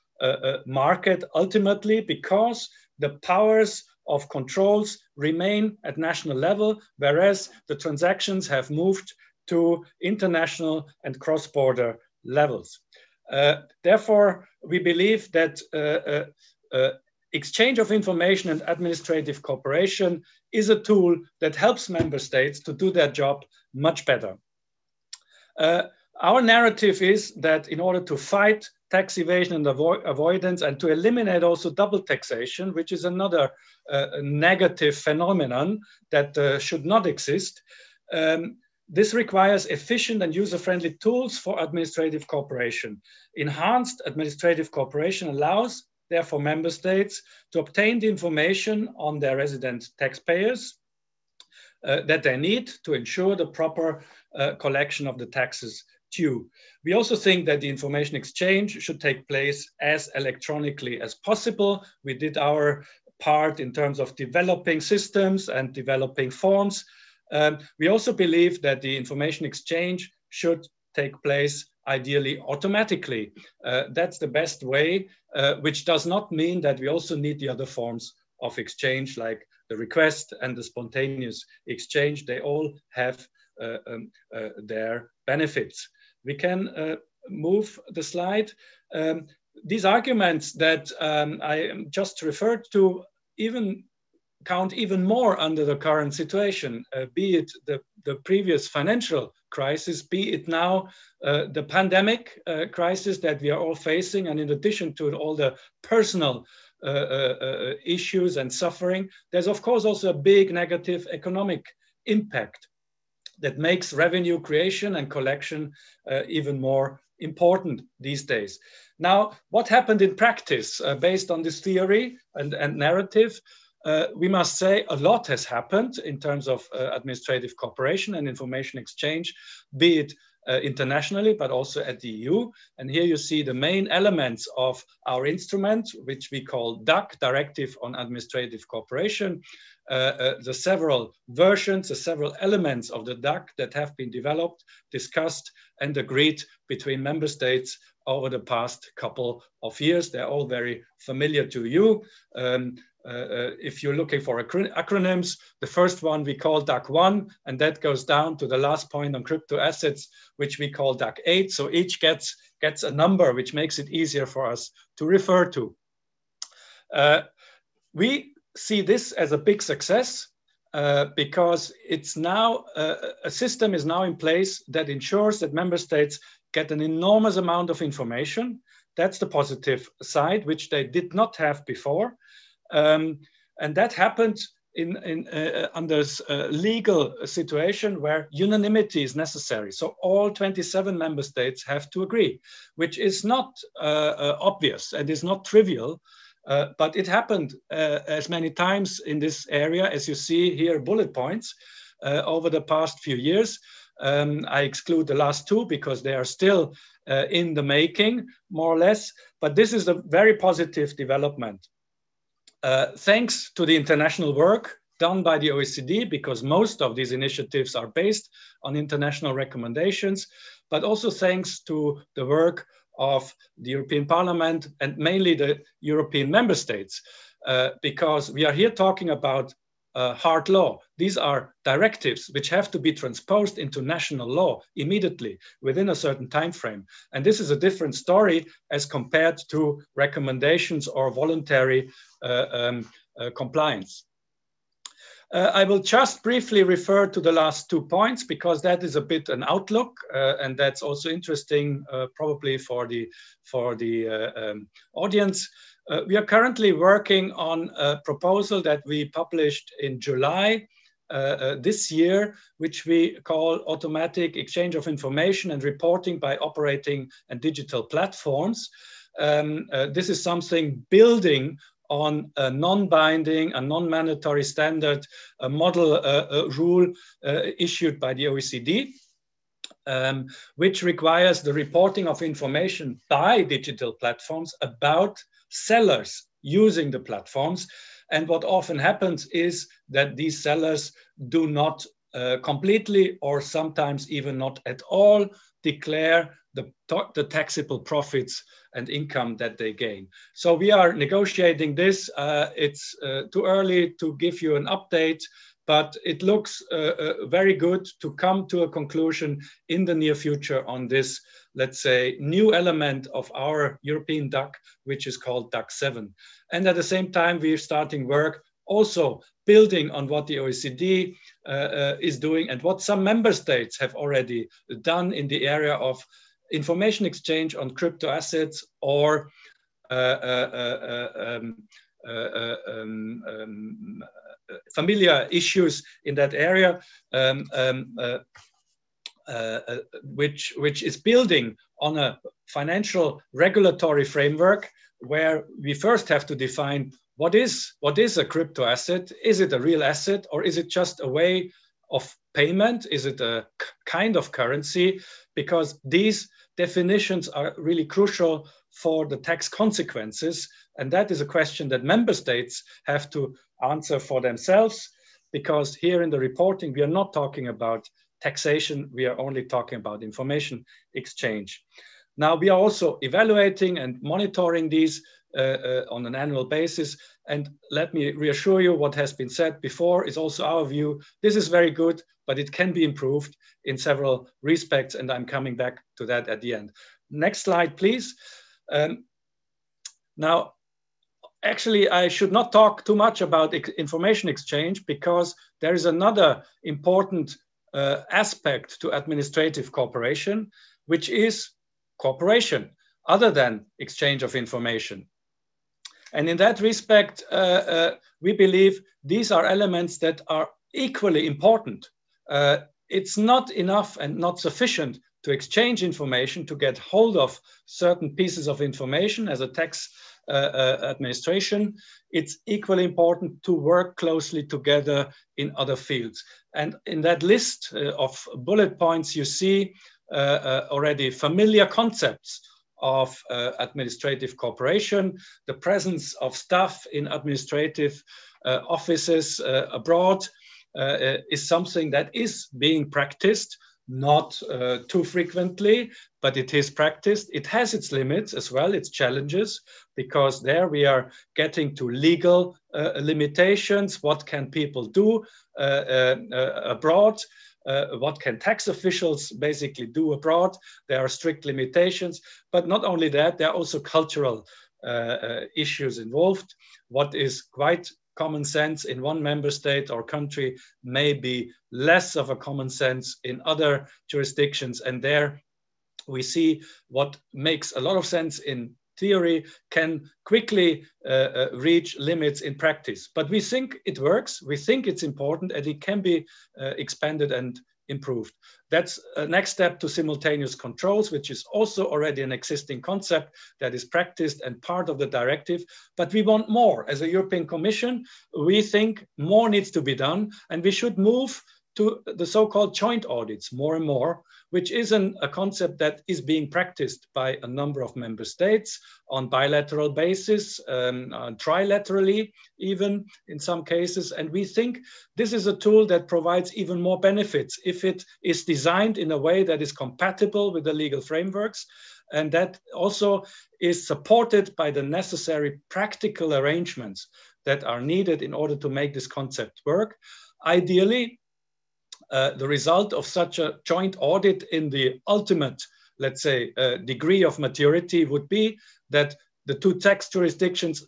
market ultimately, because the powers of controls remain at national level, whereas the transactions have moved to international and cross-border levels. Therefore, we believe that exchange of information and administrative cooperation is a tool that helps member states to do their job much better. Our narrative is that in order to fight tax evasion and avoidance, and to eliminate also double taxation, which is another negative phenomenon that should not exist. This requires efficient and user-friendly tools for administrative cooperation. Enhanced administrative cooperation allows, therefore, member states to obtain the information on their resident taxpayers that they need to ensure the proper collection of the taxes due. We also think that the information exchange should take place as electronically as possible. We did our part in terms of developing systems and developing forms. We also believe that the information exchange should take place ideally automatically. That's the best way, which does not mean that we also need the other forms of exchange like the request and the spontaneous exchange. They all have their benefits. We can move the slide. These arguments that I just referred to even count even more under the current situation, be it the previous financial crisis, be it now the pandemic crisis that we are all facing, and in addition to all the personal issues and suffering, there's of course also a big negative economic impact that makes revenue creation and collection even more important these days. Now, what happened in practice based on this theory and narrative? We must say a lot has happened in terms of administrative cooperation and information exchange, be it internationally, but also at the EU. And here you see the main elements of our instrument, which we call DAC, Directive on Administrative Cooperation, the several versions, the several elements of the DAC that have been developed, discussed, and agreed between member states over the past couple of years. They're all very familiar to you. If you're looking for acronyms, the first one we call DAC1, and that goes down to the last point on crypto assets, which we call DAC8. So each gets a number, which makes it easier for us to refer to. We see this as a big success because it's now, a system is now in place that ensures that member states get an enormous amount of information. That's the positive side, which they did not have before. And that happened under a legal situation where unanimity is necessary. So all 27 member states have to agree, which is not obvious and is not trivial, but it happened as many times in this area, as you see here, bullet points, over the past few years. I exclude the last two because they are still in the making, more or less, but this is a very positive development. Thanks to the international work done by the OECD, because most of these initiatives are based on international recommendations, but also thanks to the work of the European Parliament and mainly the European member states, because we are here talking about hard law. These are directives which have to be transposed into national law immediately within a certain time frame. And this is a different story as compared to recommendations or voluntary compliance. I will just briefly refer to the last 2 points because that is a bit an outlook and that's also interesting probably for the audience. We are currently working on a proposal that we published in July this year, which we call Automatic Exchange of Information and Reporting by Operating and Digital Platforms. This is something building on a non-binding, a non-mandatory standard model rule issued by the OECD, which requires the reporting of information by digital platforms about sellers using the platforms. And what often happens is that these sellers do not completely or sometimes even not at all declare the taxable profits and income that they gain. So we are negotiating this. It's too early to give you an update, but it looks very good to come to a conclusion in the near future on this, let's say, new element of our European DAC, which is called DAC7. And at the same time, we're starting work also building on what the OECD is doing and what some member states have already done in the area of information exchange on crypto assets or familiar issues in that area, which is building on a financial regulatory framework where we first have to define what is a crypto asset? Is it a real asset, or is it just a way of payment? Is it a kind of currency? Because these definitions are really crucial for the tax consequences. And that is a question that member states have to answer for themselves, because here in the reporting, we are not talking about taxation, we are only talking about information exchange. Now, we are also evaluating and monitoring these on an annual basis. And let me reassure you, what has been said before is also our view. This is very good, but it can be improved in several respects. And I'm coming back to that at the end. Next slide, please. Now, actually, I should not talk too much about information exchange, because there is another important aspect to administrative cooperation, which is cooperation other than exchange of information. And in that respect, we believe these are elements that are equally important. It's not enough and not sufficient to exchange information, to get hold of certain pieces of information as a tax administration. It's equally important to work closely together in other fields. And in that list of bullet points, you see already familiar concepts of administrative cooperation. The presence of staff in administrative offices abroad is something that is being practiced, not too frequently, but it is practiced. It has its limits as well, its challenges, because there we are getting to legal limitations. What can people do abroad? What can tax officials basically do abroad? There are strict limitations, but not only that, there are also cultural issues involved. What is quite common sense in one member state or country may be less of a common sense in other jurisdictions. And there we see what makes a lot of sense in theory can quickly reach limits in practice. But we think it works, we think it's important, and it can be expanded and improved. That's a next step to simultaneous controls, which is also already an existing concept that is practiced and part of the directive. But we want more. As a European Commission, we think more needs to be done, and we should move to the so-called joint audits more and more, which is a concept that is being practiced by a number of member states on bilateral basis, trilaterally even in some cases. And we think this is a tool that provides even more benefits if it is designed in a way that is compatible with the legal frameworks, and that also is supported by the necessary practical arrangements that are needed in order to make this concept work. Ideally, the result of such a joint audit in the ultimate, let's say, degree of maturity would be that the two tax jurisdictions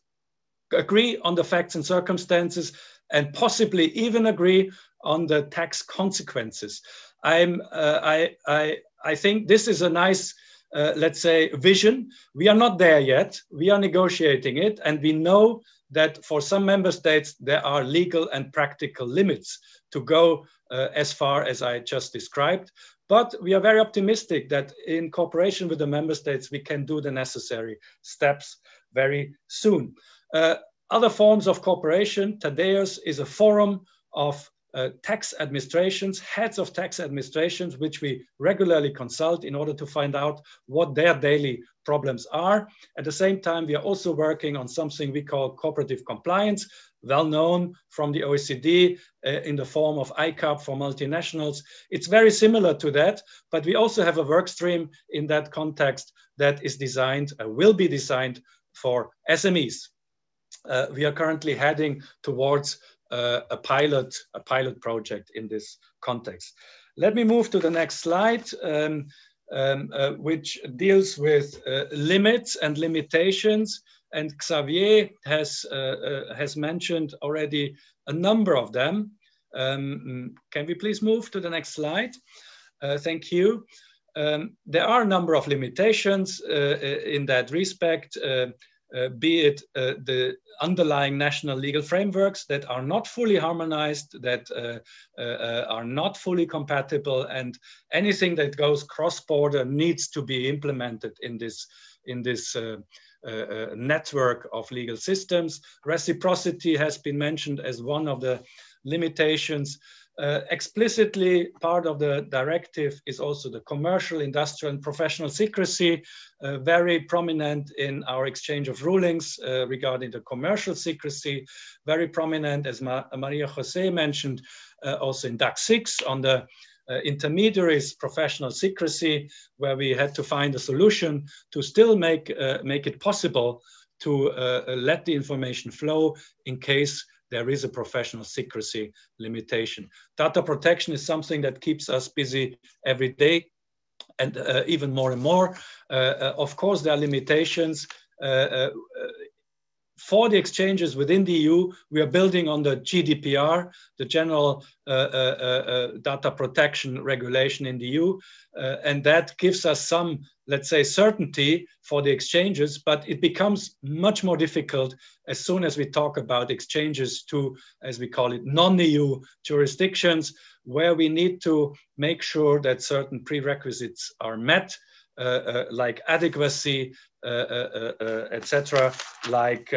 agree on the facts and circumstances and possibly even agree on the tax consequences. I think this is a nice, let's say, vision. We are not there yet. We are negotiating it, and we know that for some member states, there are legal and practical limits to go as far as I just described. But we are very optimistic that in cooperation with the member states, we can do the necessary steps very soon. Other forms of cooperation, Thaddeus is a forum of tax administrations, heads of tax administrations, which we regularly consult in order to find out what their daily problems are. At the same time, we are also working on something we call cooperative compliance, well known from the OECD in the form of ICAP for multinationals. It's very similar to that, but we also have a work stream in that context that is designed, will be designed for SMEs. We are currently heading towards a pilot project in this context. Let me move to the next slide, which deals with limits and limitations. And Xavier has mentioned already a number of them. Can we please move to the next slide? Thank you. there are a number of limitations in that respect, be it the underlying national legal frameworks that are not fully harmonized, that are not fully compatible, and anything that goes cross-border needs to be implemented in this network of legal systems. Reciprocity has been mentioned as one of the limitations. Explicitly part of the directive is also the commercial, industrial, and professional secrecy, very prominent in our exchange of rulings regarding the commercial secrecy, very prominent, as Maria Jose mentioned, also in DAC 6 on the intermediaries professional secrecy, where we had to find a solution to still make it possible to let the information flow in case there is a professional secrecy limitation. Data protection is something that keeps us busy every day, and even more and more. Of course, there are limitations. For the exchanges within the EU, we are building on the GDPR, the General Data Protection Regulation in the EU, and that gives us some, let's say, certainty for the exchanges, but it becomes much more difficult as soon as we talk about exchanges to, as we call it, non-EU jurisdictions, where we need to make sure that certain prerequisites are met, like adequacy, etc., like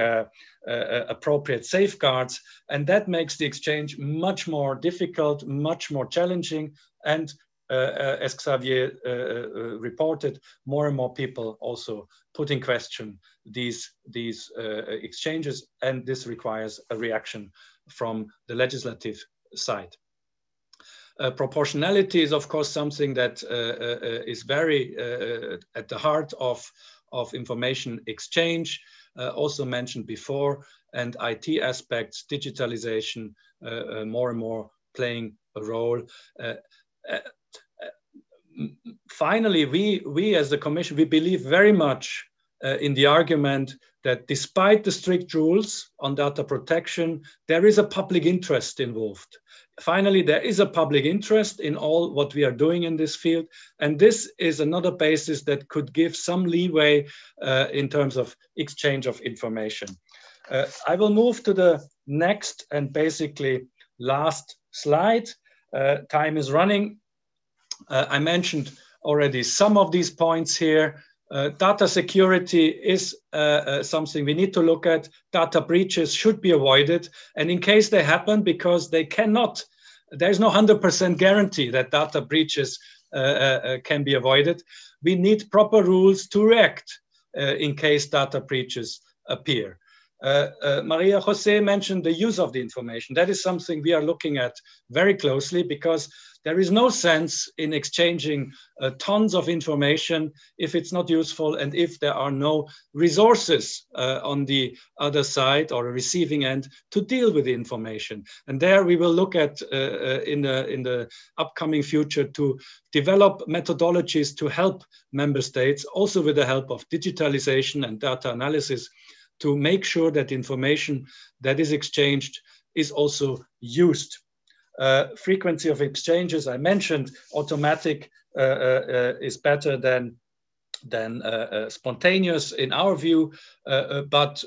appropriate safeguards, and that makes the exchange much more difficult, much more challenging, and as Xavier reported, more and more people also put in question these exchanges, and this requires a reaction from the legislative side. Proportionality is, of course, something that is very at the heart of information exchange, also mentioned before, and IT aspects, digitalization, more and more playing a role. Finally, we as the Commission, we believe very much in the argument that despite the strict rules on data protection, there is a public interest involved. Finally, there is a public interest in all what we are doing in this field, and this is another basis that could give some leeway in terms of exchange of information. I will move to the next and basically last slide. Time is running. I mentioned already some of these points here. Data security is something we need to look at. Data breaches should be avoided. And in case they happen, because they cannot, there's no 100% guarantee that data breaches can be avoided, we need proper rules to react in case data breaches appear. Maria Jose mentioned the use of the information. That is something we are looking at very closely, because there is no sense in exchanging tons of information if it's not useful and if there are no resources on the other side or receiving end to deal with the information. And there we will look at in the upcoming future to develop methodologies to help member states, also with the help of digitalization and data analysis, to make sure that information that is exchanged is also used. Frequency of exchanges, I mentioned, automatic is better than spontaneous in our view, but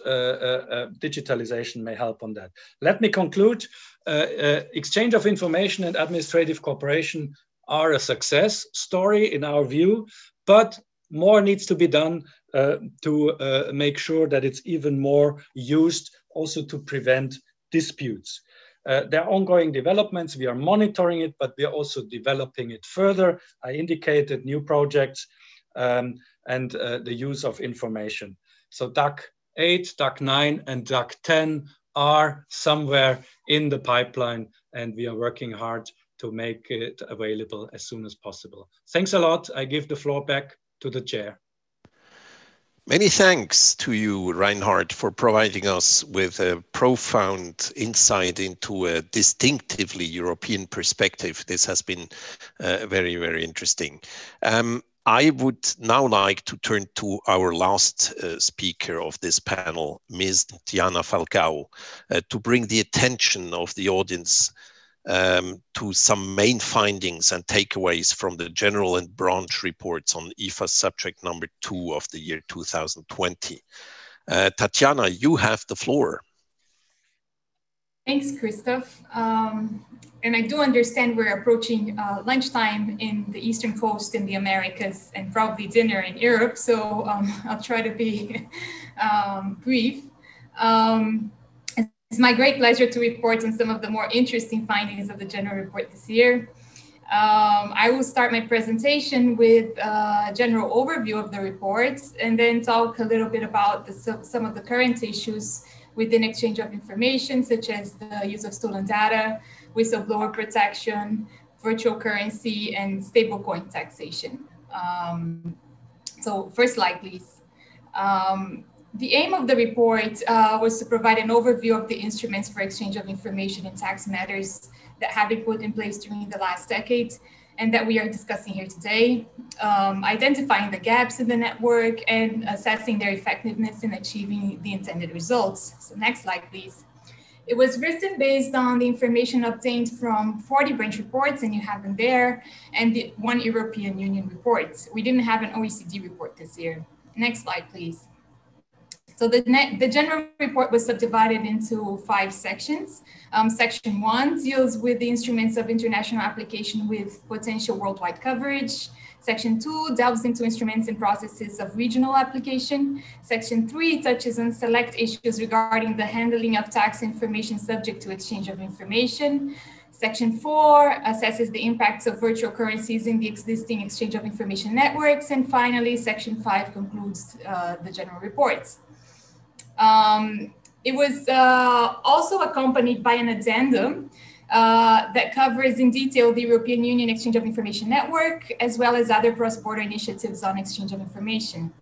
digitalization may help on that. Let me conclude. Exchange of information and administrative cooperation are a success story in our view, but more needs to be done to make sure that it's even more used, also to prevent disputes. There are ongoing developments. We are monitoring it, but we are also developing it further. I indicated new projects and the use of information. So DAC 8, DAC 9, and DAC 10 are somewhere in the pipeline, and we are working hard to make it available as soon as possible. Thanks a lot. I give the floor back to the chair. Many thanks to you, Reinhard, for providing us with a profound insight into a distinctively European perspective. This has been very, very interesting. I would now like to turn to our last speaker of this panel, Ms. Diana Falcao, to bring the attention of the audience to some main findings and takeaways from the general and branch reports on IFA subject number 2 of the year 2020. Tatjana, you have the floor. Thanks, Christoph. And I do understand we're approaching lunchtime in the Eastern Coast in the Americas and probably dinner in Europe, so I'll try to be brief. It's my great pleasure to report on some of the more interesting findings of the general report this year. I will start my presentation with a general overview of the reports and then talk a little bit about some of the current issues within exchange of information, such as the use of stolen data, whistleblower protection, virtual currency, and stablecoin taxation. So first slide, please. The aim of the report was to provide an overview of the instruments for exchange of information in tax matters that have been put in place during the last decade and that we are discussing here today, identifying the gaps in the network and assessing their effectiveness in achieving the intended results. So next slide, please. It was written based on the information obtained from 40 branch reports, and you have them there, and the 1 European Union report. We didn't have an OECD report this year. Next slide, please. So the general report was subdivided into 5 sections. Section 1 deals with the instruments of international application with potential worldwide coverage. Section 2 delves into instruments and processes of regional application. Section 3 touches on select issues regarding the handling of tax information subject to exchange of information. Section 4 assesses the impacts of virtual currencies in the existing exchange of information networks. And finally, Section 5 concludes the general reports. It was also accompanied by an addendum that covers in detail the European Union Exchange of Information Network, as well as other cross-border initiatives on exchange of information.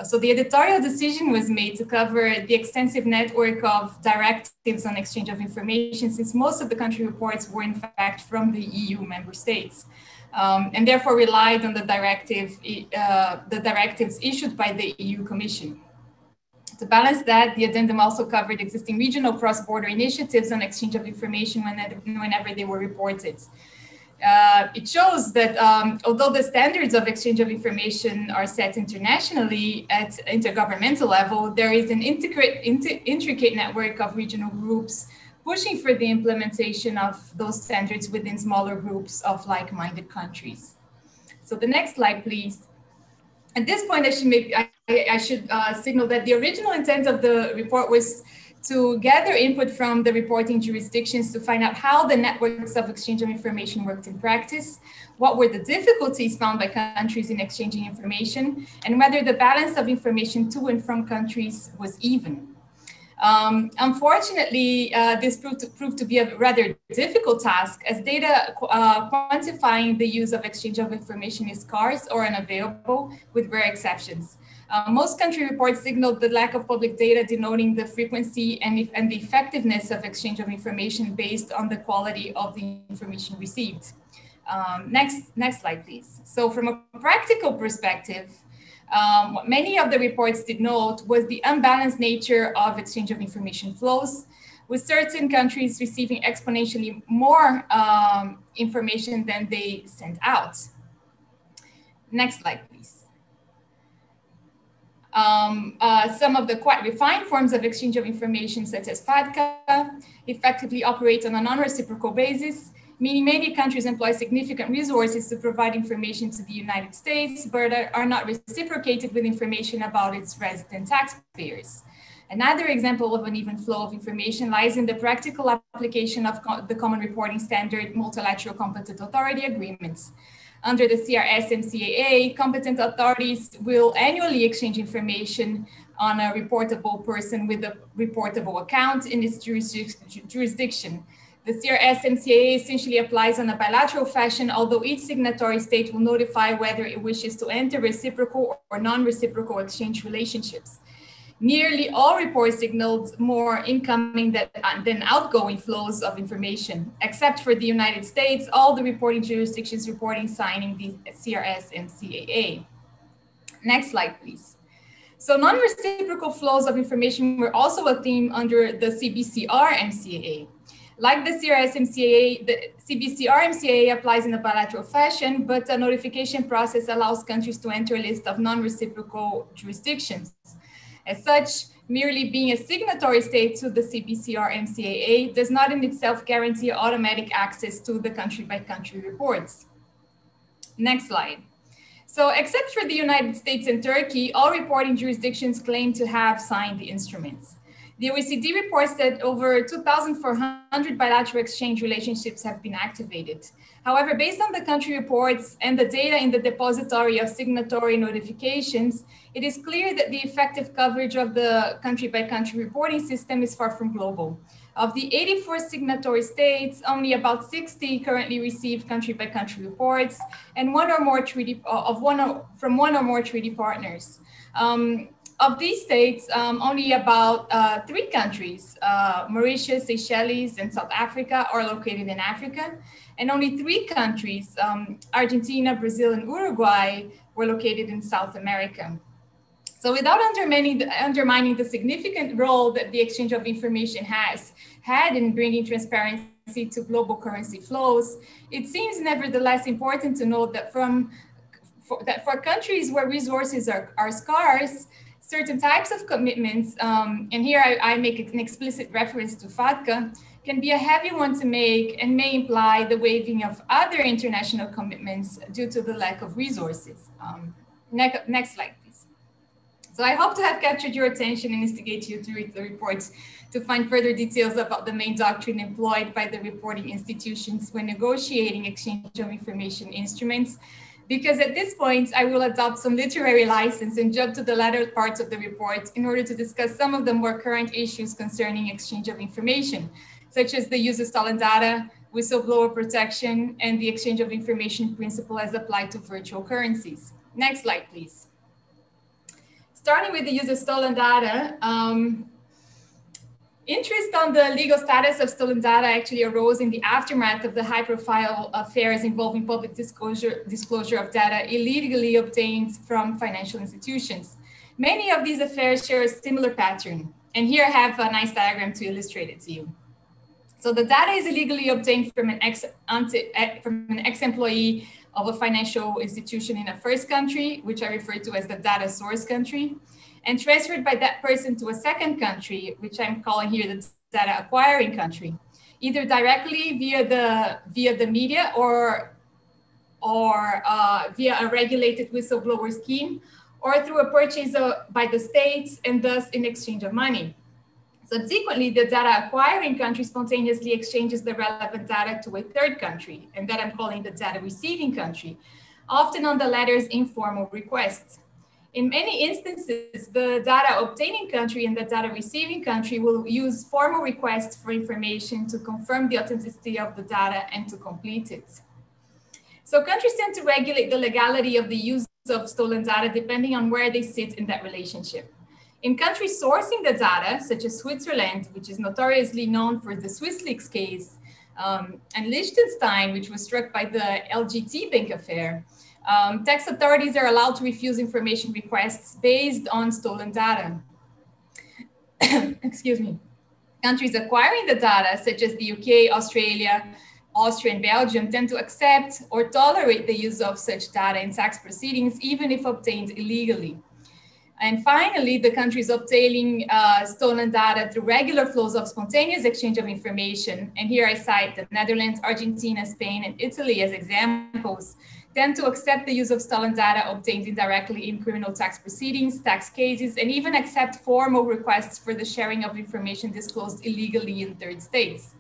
So the editorial decision was made to cover the extensive network of directives on exchange of information, since most of the country reports were in fact from the EU member states, and therefore relied on the directives issued by the EU Commission. To balance that, the addendum also covered existing regional cross-border initiatives on exchange of information whenever they were reported. It shows that although the standards of exchange of information are set internationally at intergovernmental level, there is an intricate network of regional groups pushing for the implementation of those standards within smaller groups of like-minded countries. So the next slide, please. At this point, I should signal that the original intent of the report was to gather input from the reporting jurisdictions to find out how the networks of exchange of information worked in practice, what were the difficulties found by countries in exchanging information, and whether the balance of information to and from countries was even. Unfortunately, this proved to be a rather difficult task, as data quantifying the use of exchange of information is scarce or unavailable, with rare exceptions. Most country reports signaled the lack of public data, denoting the frequency and the effectiveness of exchange of information based on the quality of the information received. Next slide, please. So from a practical perspective, what many of the reports did note was the unbalanced nature of exchange of information flows, with certain countries receiving exponentially more information than they sent out. Next slide, please. Some of the quite refined forms of exchange of information, such as FATCA, effectively operate on a non-reciprocal basis, meaning many countries employ significant resources to provide information to the United States, but are not reciprocated with information about its resident taxpayers. Another example of an even flow of information lies in the practical application of the Common Reporting Standard multilateral competent authority agreements. Under the CRS-MCAA, competent authorities will annually exchange information on a reportable person with a reportable account in its jurisdiction. The CRS-MCAA essentially applies on a bilateral fashion, although each signatory state will notify whether it wishes to enter reciprocal or non-reciprocal exchange relationships. Nearly all reports signaled more incoming than outgoing flows of information, except for the United States, all the reporting jurisdictions reporting signing the CRS-MCAA. Next slide, please. So non-reciprocal flows of information were also a theme under the CBCR-MCAA. Like the CRS-MCA, the CBCR-MCA applies in a bilateral fashion, but a notification process allows countries to enter a list of non-reciprocal jurisdictions. As such, merely being a signatory state to the CBCR-MCA does not in itself guarantee automatic access to the country-by-country reports. Next slide. So except for the United States and Turkey, all reporting jurisdictions claim to have signed the instruments. The OECD reports that over 2,400 bilateral exchange relationships have been activated. However, based on the country reports and the data in the depository of signatory notifications, it is clear that the effective coverage of the country-by-country reporting system is far from global. Of the 84 signatory states, only about 60 currently receive country-by-country reports, and from one or more treaty partners. Of these states, only about 3 countries, Mauritius, Seychelles, and South Africa, are located in Africa, and only 3 countries, Argentina, Brazil, and Uruguay, were located in South America. So without undermining the significant role that the exchange of information has had in bringing transparency to global currency flows, it seems nevertheless important to note that for countries where resources are scarce, certain types of commitments, and here I make an explicit reference to FATCA, can be a heavy one to make and may imply the waiving of other international commitments due to the lack of resources. Next slide, please. So I hope to have captured your attention and instigate you to read the reports to find further details about the main doctrine employed by the reporting institutions when negotiating exchange of information instruments. Because at this point, I will adopt some literary license and jump to the latter parts of the report in order to discuss some of the more current issues concerning exchange of information, such as the use of stolen data, whistleblower protection, and the exchange of information principle as applied to virtual currencies. Next slide, please. Starting with the use of stolen data, interest on the legal status of stolen data actually arose in the aftermath of the high-profile affairs involving public disclosure of data illegally obtained from financial institutions. Many of these affairs share a similar pattern, and here I have a nice diagram to illustrate it to you. So the data is illegally obtained from an ex-employee of a financial institution in a first country, which I refer to as the data source country, and transferred by that person to a second country, which I'm calling here the data acquiring country, either directly via the media or via a regulated whistleblower scheme, or through a purchase by the states and thus in exchange of money. Subsequently, the data acquiring country spontaneously exchanges the relevant data to a third country, and that I'm calling the data receiving country, often on the latter's informal request. In many instances, the data obtaining country and the data receiving country will use formal requests for information to confirm the authenticity of the data and to complete it. So countries tend to regulate the legality of the use of stolen data depending on where they sit in that relationship. In countries sourcing the data, such as Switzerland, which is notoriously known for the SwissLeaks case, and Liechtenstein, which was struck by the LGT Bank affair, tax authorities are allowed to refuse information requests based on stolen data. Excuse me. Countries acquiring the data, such as the UK, Australia, Austria, and Belgium, tend to accept or tolerate the use of such data in tax proceedings, even if obtained illegally. And finally, the countries obtaining stolen data through regular flows of spontaneous exchange of information, and here I cite the Netherlands, Argentina, Spain, and Italy as examples, tend to accept the use of stolen data obtained indirectly in criminal tax proceedings, tax cases, and even accept formal requests for the sharing of information disclosed illegally in third states.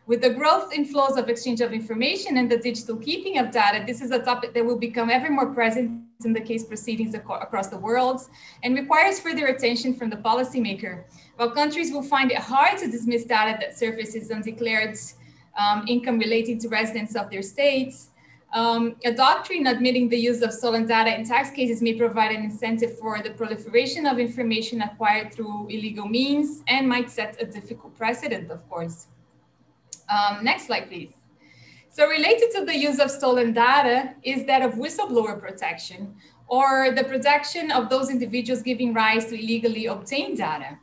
With the growth in flows of exchange of information and the digital keeping of data, this is a topic that will become ever more present in the case proceedings across the world and requires further attention from the policymaker. While countries will find it hard to dismiss data that surfaces undeclared income relating to residents of their states, a doctrine admitting the use of stolen data in tax cases may provide an incentive for the proliferation of information acquired through illegal means and might set a difficult precedent, of course. Next slide, please. So related to the use of stolen data is that of whistleblower protection, or the protection of those individuals giving rise to illegally obtained data.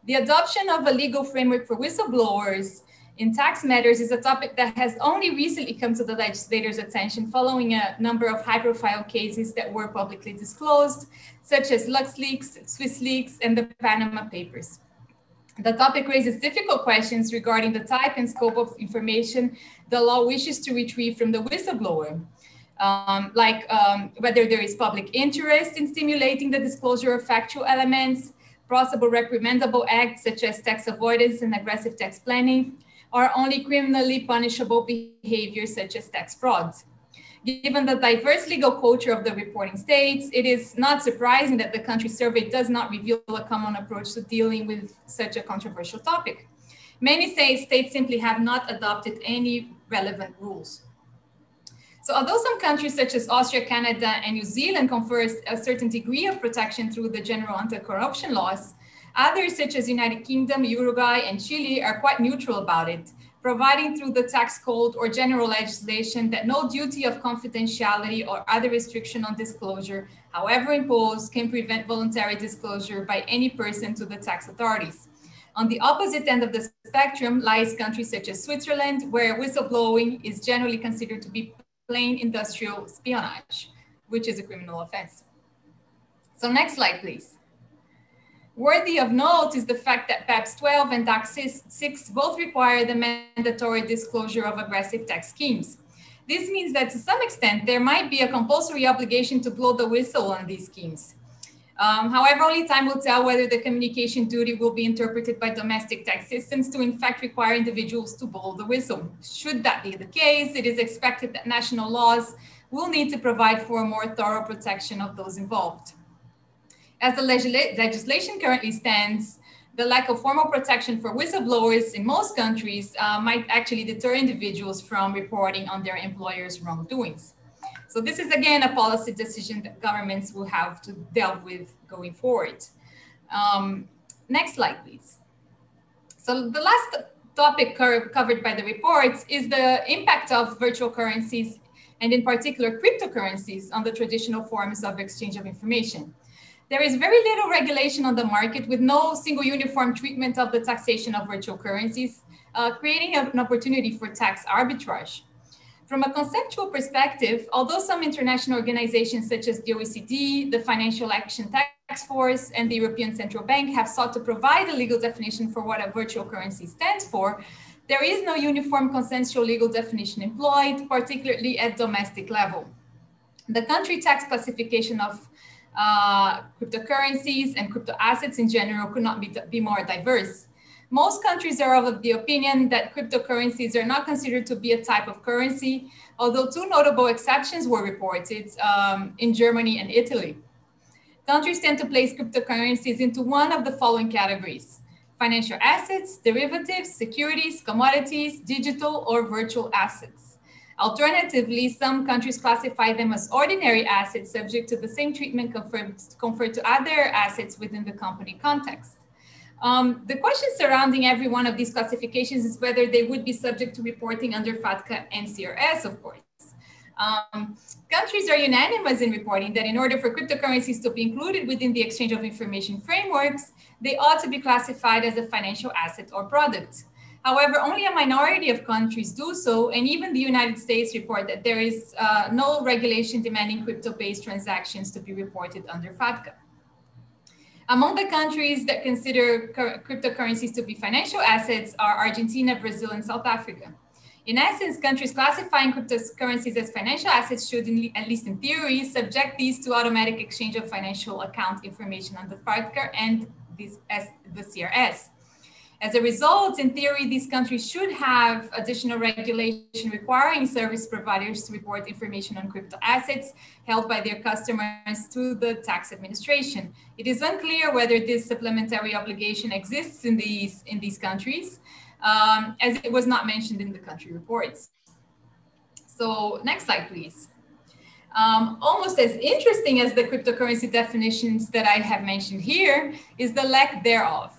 The adoption of a legal framework for whistleblowers in tax matters is a topic that has only recently come to the legislators' attention following a number of high-profile cases that were publicly disclosed, such as LuxLeaks, SwissLeaks, and the Panama Papers. The topic raises difficult questions regarding the type and scope of information the law wishes to retrieve from the whistleblower, like whether there is public interest in stimulating the disclosure of factual elements, possible reprimandable acts such as tax avoidance and aggressive tax planning, or only criminally punishable behavior such as tax fraud. Given the diverse legal culture of the reporting states, it is not surprising that the country survey does not reveal a common approach to dealing with such a controversial topic. Many states simply have not adopted any relevant rules. So although some countries such as Austria, Canada, and New Zealand confer a certain degree of protection through the general anti-corruption laws, others such as United Kingdom, Uruguay, and Chile are quite neutral about it, providing through the tax code or general legislation that no duty of confidentiality or other restriction on disclosure, however imposed, can prevent voluntary disclosure by any person to the tax authorities. On the opposite end of the spectrum lies countries such as Switzerland, where whistleblowing is generally considered to be plain industrial espionage, which is a criminal offense. So next slide, please. Worthy of note is the fact that BEPS 12 and DAC 6 both require the mandatory disclosure of aggressive tax schemes. This means that to some extent, there might be a compulsory obligation to blow the whistle on these schemes. However, only time will tell whether the communication duty will be interpreted by domestic tax systems to in fact require individuals to blow the whistle. Should that be the case, it is expected that national laws will need to provide for a more thorough protection of those involved. As the legislation currently stands, the lack of formal protection for whistleblowers in most countries might actually deter individuals from reporting on their employers' wrongdoings. So this is again a policy decision that governments will have to deal with going forward. Next slide, please. So the last topic covered by the reports is the impact of virtual currencies, and in particular cryptocurrencies, on the traditional forms of exchange of information. There is very little regulation on the market with no single uniform treatment of the taxation of virtual currencies, creating an opportunity for tax arbitrage. From a conceptual perspective, although some international organizations such as the OECD, the Financial Action Task Force, and the European Central Bank have sought to provide a legal definition for what a virtual currency stands for, there is no uniform consensual legal definition employed, particularly at domestic level. The country tax classification of cryptocurrencies and crypto assets in general could not be more diverse. Most countries are of the opinion that cryptocurrencies are not considered to be a type of currency, although two notable exceptions were reported in Germany and Italy. Countries tend to place cryptocurrencies into one of the following categories: financial assets, derivatives, securities, commodities, digital or virtual assets. Alternatively, some countries classify them as ordinary assets subject to the same treatment conferred to other assets within the company context. The question surrounding every one of these classifications is whether they would be subject to reporting under FATCA and CRS, of course. Countries are unanimous in reporting that in order for cryptocurrencies to be included within the exchange of information frameworks, they ought to be classified as a financial asset or product. However, only a minority of countries do so, and even the United States report that there is no regulation demanding crypto-based transactions to be reported under FATCA. Among the countries that consider cryptocurrencies to be financial assets are Argentina, Brazil, and South Africa. In essence, countries classifying cryptocurrencies as financial assets should, at least in theory, subject these to automatic exchange of financial account information under FATCA and the CRS. As a result, in theory, these countries should have additional regulation requiring service providers to report information on crypto assets held by their customers to the tax administration. It is unclear whether this supplementary obligation exists in these countries, as it was not mentioned in the country reports. So next slide, please. Almost as interesting as the cryptocurrency definitions that I have mentioned here is the lack thereof.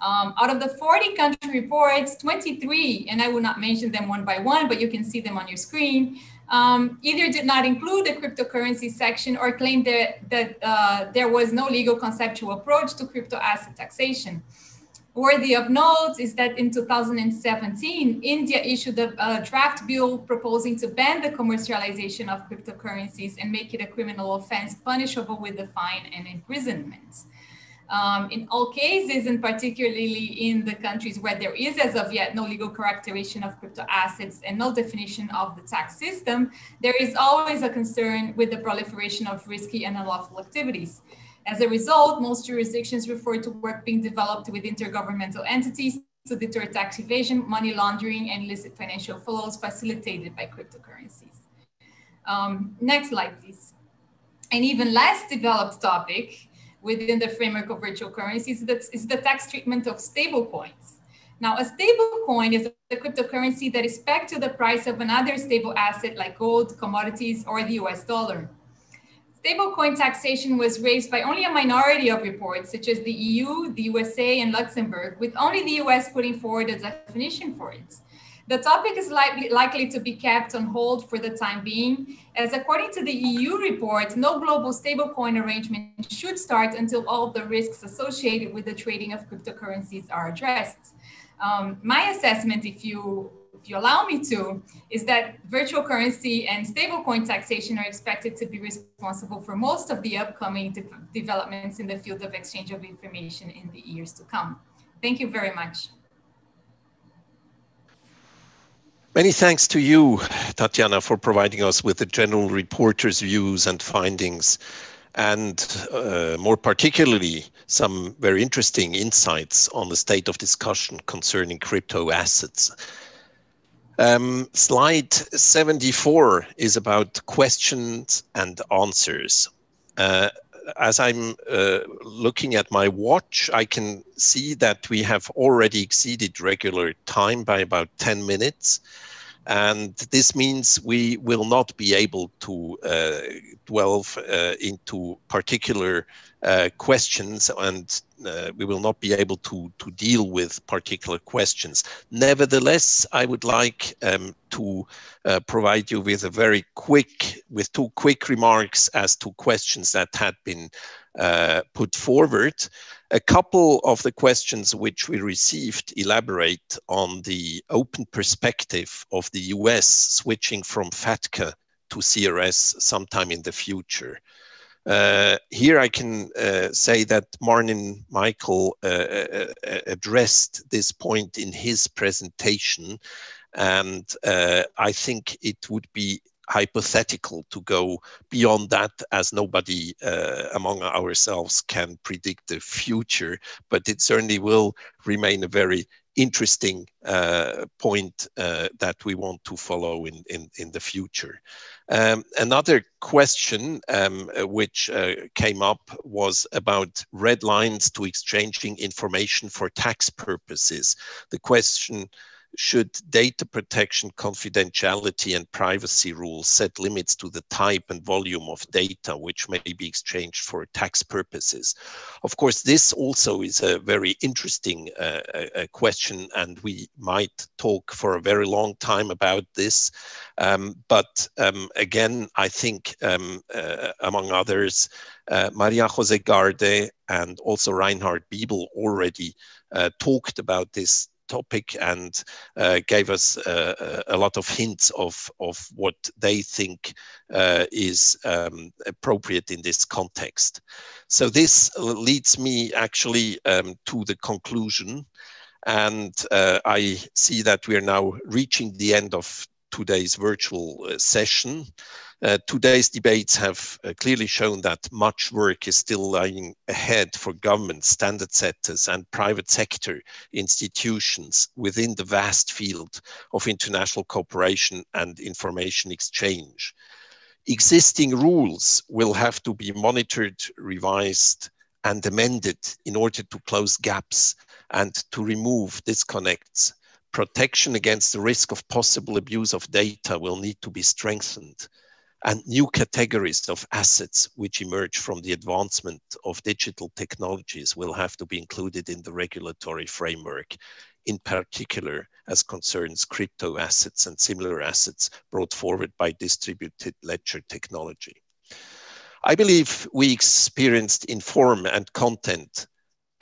Out of the 40 country reports, 23, and I will not mention them one by one, but you can see them on your screen, either did not include the cryptocurrency section or claimed that there was no legal conceptual approach to crypto asset taxation. Worthy of note is that in 2017, India issued a draft bill proposing to ban the commercialization of cryptocurrencies and make it a criminal offense punishable with a fine and imprisonment. In all cases, and particularly in the countries where there is as of yet no legal characterization of crypto assets and no definition of the tax system, there is always a concern with the proliferation of risky and unlawful activities. As a result, most jurisdictions refer to work being developed with intergovernmental entities to deter tax evasion, money laundering, and illicit financial flows facilitated by cryptocurrencies. Next slide, please. An even less developed topic within the framework of virtual currencies is the tax treatment of stable coins. Now, a stable coin is a cryptocurrency that is pegged to the price of another stable asset like gold, commodities, or the US dollar. Stablecoin taxation was raised by only a minority of reports, such as the EU, the USA, and Luxembourg, with only the US putting forward a definition for it. The topic is likely to be kept on hold for the time being, as according to the EU report, no global stablecoin arrangement should start until all the risks associated with the trading of cryptocurrencies are addressed. My assessment, if you allow me to, is that virtual currency and stablecoin taxation are expected to be responsible for most of the upcoming developments in the field of exchange of information in the years to come. Thank you very much. Many thanks to you, Tatiana, for providing us with the general reporter's views and findings, and more particularly, some very interesting insights on the state of discussion concerning crypto assets. Slide 74 is about questions and answers. As I'm looking at my watch, I can see that we have already exceeded regular time by about 10 minutes. And this means we will not be able to delve into particular questions, and we will not be able to deal with particular questions. Nevertheless, I would like to provide you with two quick remarks as to questions that had been put forward. A couple of the questions which we received elaborate on the open perspective of the US switching from FATCA to CRS sometime in the future. Here I can say that Marnin Michael addressed this point in his presentation, and I think it would be hypothetical to go beyond that, as nobody among ourselves can predict the future, but it certainly will remain a very interesting point that we want to follow in the future. Another question which came up was about red lines to exchanging information for tax purposes. The question: should data protection, confidentiality, and privacy rules set limits to the type and volume of data which may be exchanged for tax purposes? Of course, this also is a very interesting question, and we might talk for a very long time about this. But again, I think, among others, Maria Jose Garde and also Reinhard Biebel already talked about this topic and gave us a lot of hints of what they think is appropriate in this context. So this leads me actually to the conclusion, and I see that we are now reaching the end of today's virtual session. Today's debates have clearly shown that much work is still lying ahead for government, standard setters, and private sector institutions within the vast field of international cooperation and information exchange. Existing rules will have to be monitored, revised, and amended in order to close gaps and to remove disconnects. Protection against the risk of possible abuse of data will need to be strengthened, and new categories of assets which emerge from the advancement of digital technologies will have to be included in the regulatory framework, in particular as concerns crypto assets and similar assets brought forward by distributed ledger technology. I believe we experienced in form and content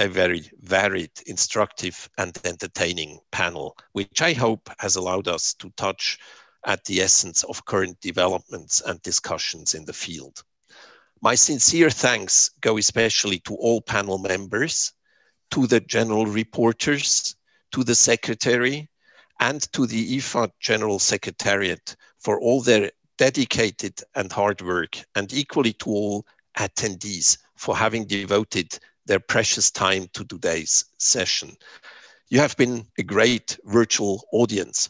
a very varied, instructive, and entertaining panel, which I hope has allowed us to touch at the essence of current developments and discussions in the field. My sincere thanks go especially to all panel members, to the general reporters, to the secretary, and to the IFA General Secretariat for all their dedicated and hard work, and equally to all attendees for having devoted their precious time to today's session. You have been a great virtual audience.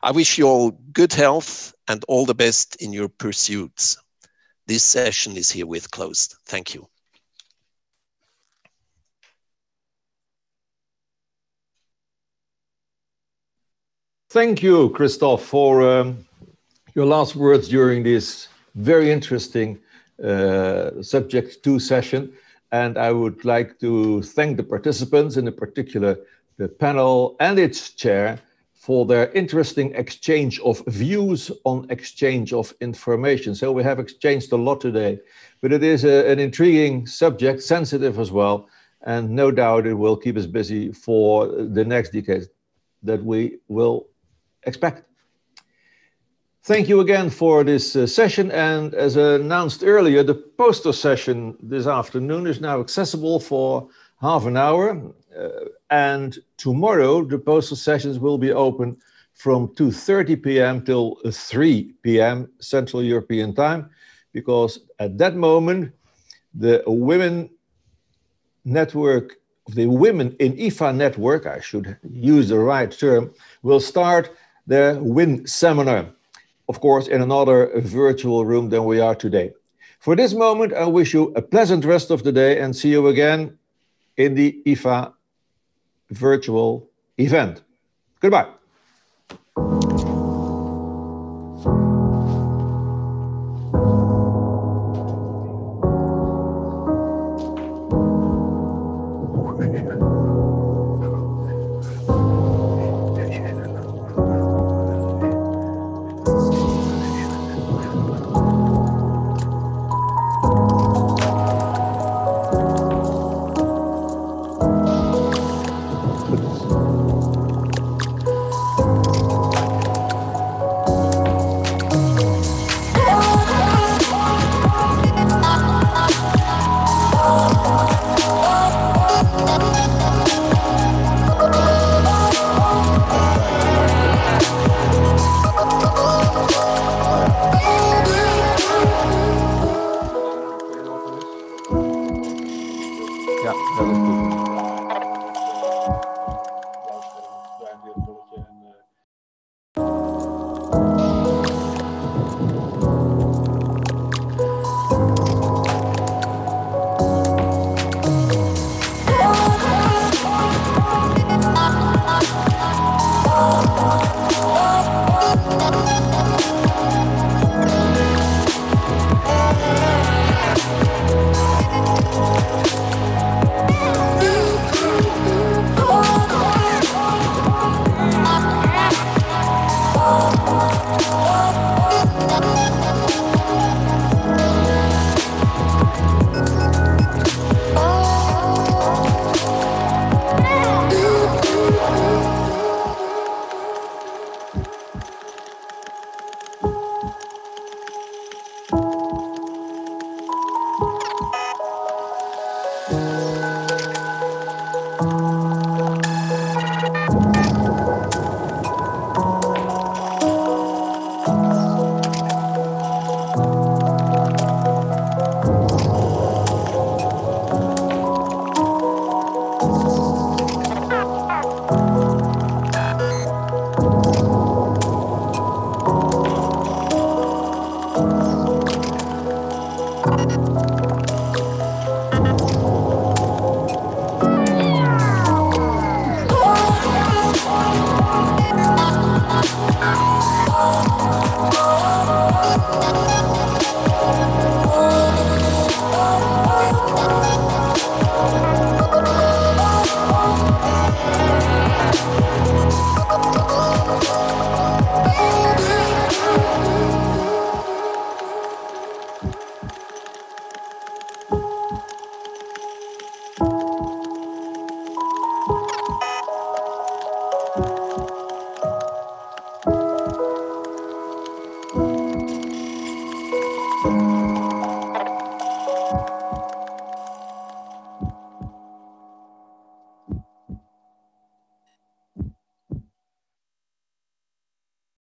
I wish you all good health and all the best in your pursuits. This session is herewith closed. Thank you. Thank you, Christoph, for your last words during this very interesting Subject 2 session. And I would like to thank the participants, in particular the panel and its chair, for their interesting exchange of views on exchange of information. So we have exchanged a lot today, but it is an intriguing subject, sensitive as well, and no doubt it will keep us busy for the next decade that we will expect. Thank you again for this session, and as announced earlier, the poster session this afternoon is now accessible for half an hour, and tomorrow the poster sessions will be open from 2:30 p.m. till 3 p.m. Central European Time, because at that moment the Women Network, the Women in IFA Network, I should use the right term, will start their WIN seminar, of course, in another virtual room than we are today. For this moment, I wish you a pleasant rest of the day and see you again in the IFA virtual event. Goodbye.